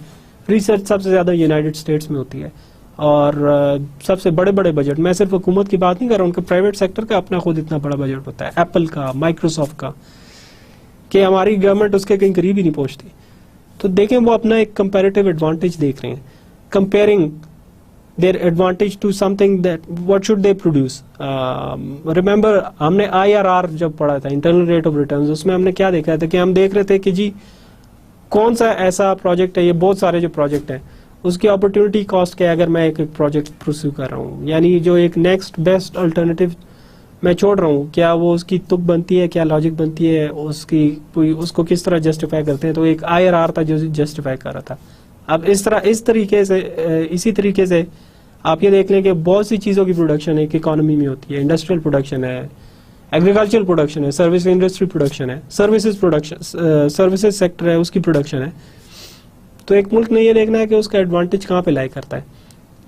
रिसर्च सबसे ज़्यादा यूनाइटेड स्टेट्स में होती है, और सबसे बड़े बड़े बजट, मैं सिर्फ हुकूमत की बात नहीं कर रहा हूँ, उनके प्राइवेट सेक्टर का अपना खुद इतना बड़ा बजट होता है, एप्पल का, माइक्रोसॉफ्ट का, कि हमारी गवर्नमेंट उसके कहीं करीब ही नहीं पहुँचती। तो देखें, वो अपना एक कंपैरेटिव एडवांटेज देख रहे हैं, comparing their advantage to something that what should they produce. Remember, हमने IRR जब पढ़ा था, इंटरनल रेट ऑफ रिटर्न, उसमें हमने क्या देखा था कि हम देख रहे थे कि जी कौन सा ऐसा प्रोजेक्ट है, ये बहुत सारे जो प्रोजेक्ट हैं उसकी अपॉर्चुनिटी कॉस्ट क्या है अगर मैं एक प्रोजेक्ट परस्यू कर रहा हूँ, यानी जो एक नेक्स्ट बेस्ट अल्टरनेटिव मैं छोड़ रहा हूँ, क्या वो उसकी तुक बनती है, क्या लॉजिक बनती है, उसको किस तरह जस्टिफाई करते हैं। तो एक IRR था जो जस्टिफाई कर रहा था। अब इस तरीके से, इसी तरीके से आप ये देख लें कि बहुत सी चीज़ों की प्रोडक्शन एक इकोनॉमी में होती है। इंडस्ट्रियल प्रोडक्शन है, एग्रीकल्चर प्रोडक्शन है, सर्विस इंडस्ट्री प्रोडक्शन है, सर्विसेज सेक्टर है, उसकी प्रोडक्शन है। तो एक मुल्क ने ये देखना है कि उसका एडवांटेज कहाँ पे लाई करता है,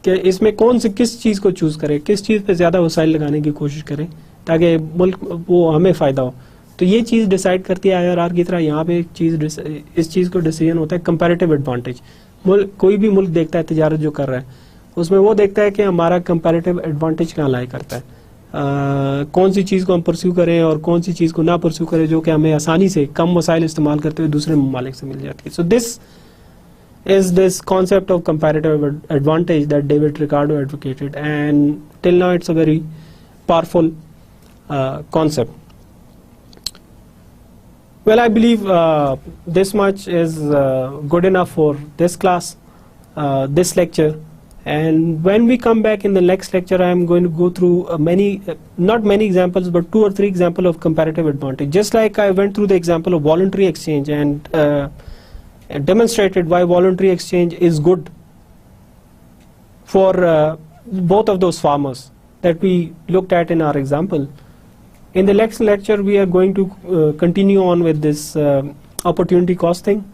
कि इसमें किस चीज़ को चूज़ करे, किस चीज़ पे ज़्यादा वसाइल लगाने की कोशिश करें ताकि मुल्क वो हमें फ़ायदा हो। तो ये चीज़ डिसाइड करती है IRR की तरह। यहाँ पे इस चीज़ को डिसीजन होता है कंपैरेटिव एडवांटेज। कोई भी मुल्क देखता है तिजारत जो कर रहा है, उसमें वो देखता है कि हमारा कंपैरेटिव एडवांटेज कहाँ लाई करता है, कौन सी चीज़ को हम परस्यू करें और कौन सी चीज़ को ना परस्यू करें जो कि हमें आसानी से कम वसाइल इस्तेमाल करते हुए दूसरे ममालिक से मिल जाती है। So this is this concept of comparative advantage that David Ricardo advocated, and till now it's a very powerful concept. Well, I believe this much is good enough for this class, this lecture, and when we come back in the next lecture I am going to go through not many examples, but 2 or 3 examples of comparative advantage, just like I went through the example of voluntary exchange and demonstrated why voluntary exchange is good for both of those farmers that we looked at in our example. In the next lecture, we are going to continue on with this opportunity costing,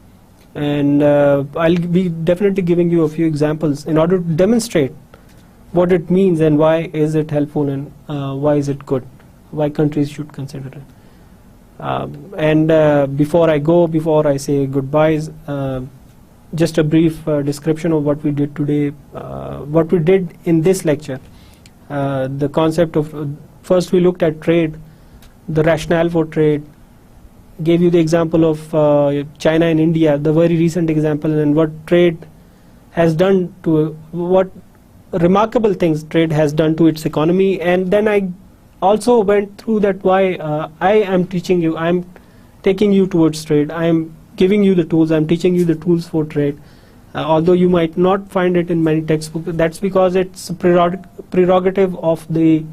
and I'll be definitely giving you a few examples in order to demonstrate what it means and why is it helpful and why is it good, why countries should consider it. Before I say goodbyes, just a brief description of what we did today, what we did in this lecture. The concept of, first we looked at trade, the rationale for trade, gave you the example of China and India, the very recent example, and what trade has done to, what remarkable things trade has done to its economy. And then I also went through that why I am teaching you, I am taking you towards trade, I am giving you the tools, I am teaching you the tools for trade. Although you might not find it in many textbooks, that's because it's a prerogative of the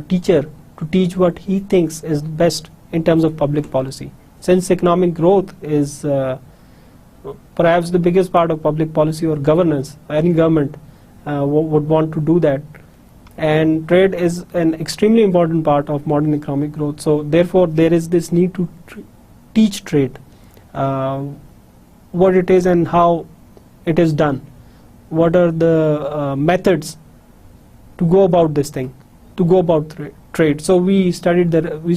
teacher to teach what he thinks is best in terms of public policy. Since economic growth is perhaps the biggest part of public policy or governance, any government would want to do that, and trade is an extremely important part of modern economic growth. So therefore there is this need to teach trade, what it is and how it is done, what are the methods to go about this thing, to go about trade. So we studied that, we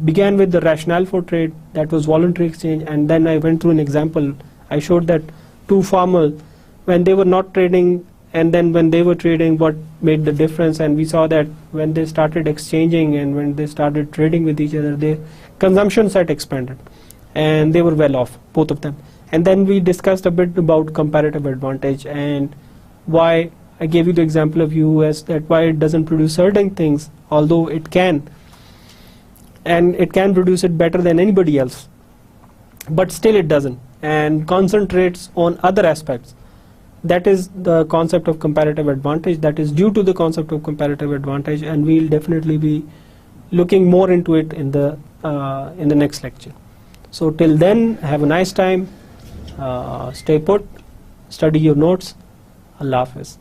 began with the rationale for trade, that was voluntary exchange, and then I went through an example. I showed that two farmers, when they were not trading and then when they were trading, what made the difference, and we saw that when they started exchanging and when they started trading with each other, their consumption set expanded and they were well off, both of them. And then we discussed a bit about comparative advantage and why I gave you the example of US, that why it doesn't produce certain things, although it can, and it can produce it better than anybody else, but still it doesn't, and concentrates on other aspects. That is the concept of comparative advantage, that is due to the concept of comparative advantage, and we'll definitely be looking more into it in the next lecture. So till then, have a nice time, stay put, study your notes. Allah Hafiz.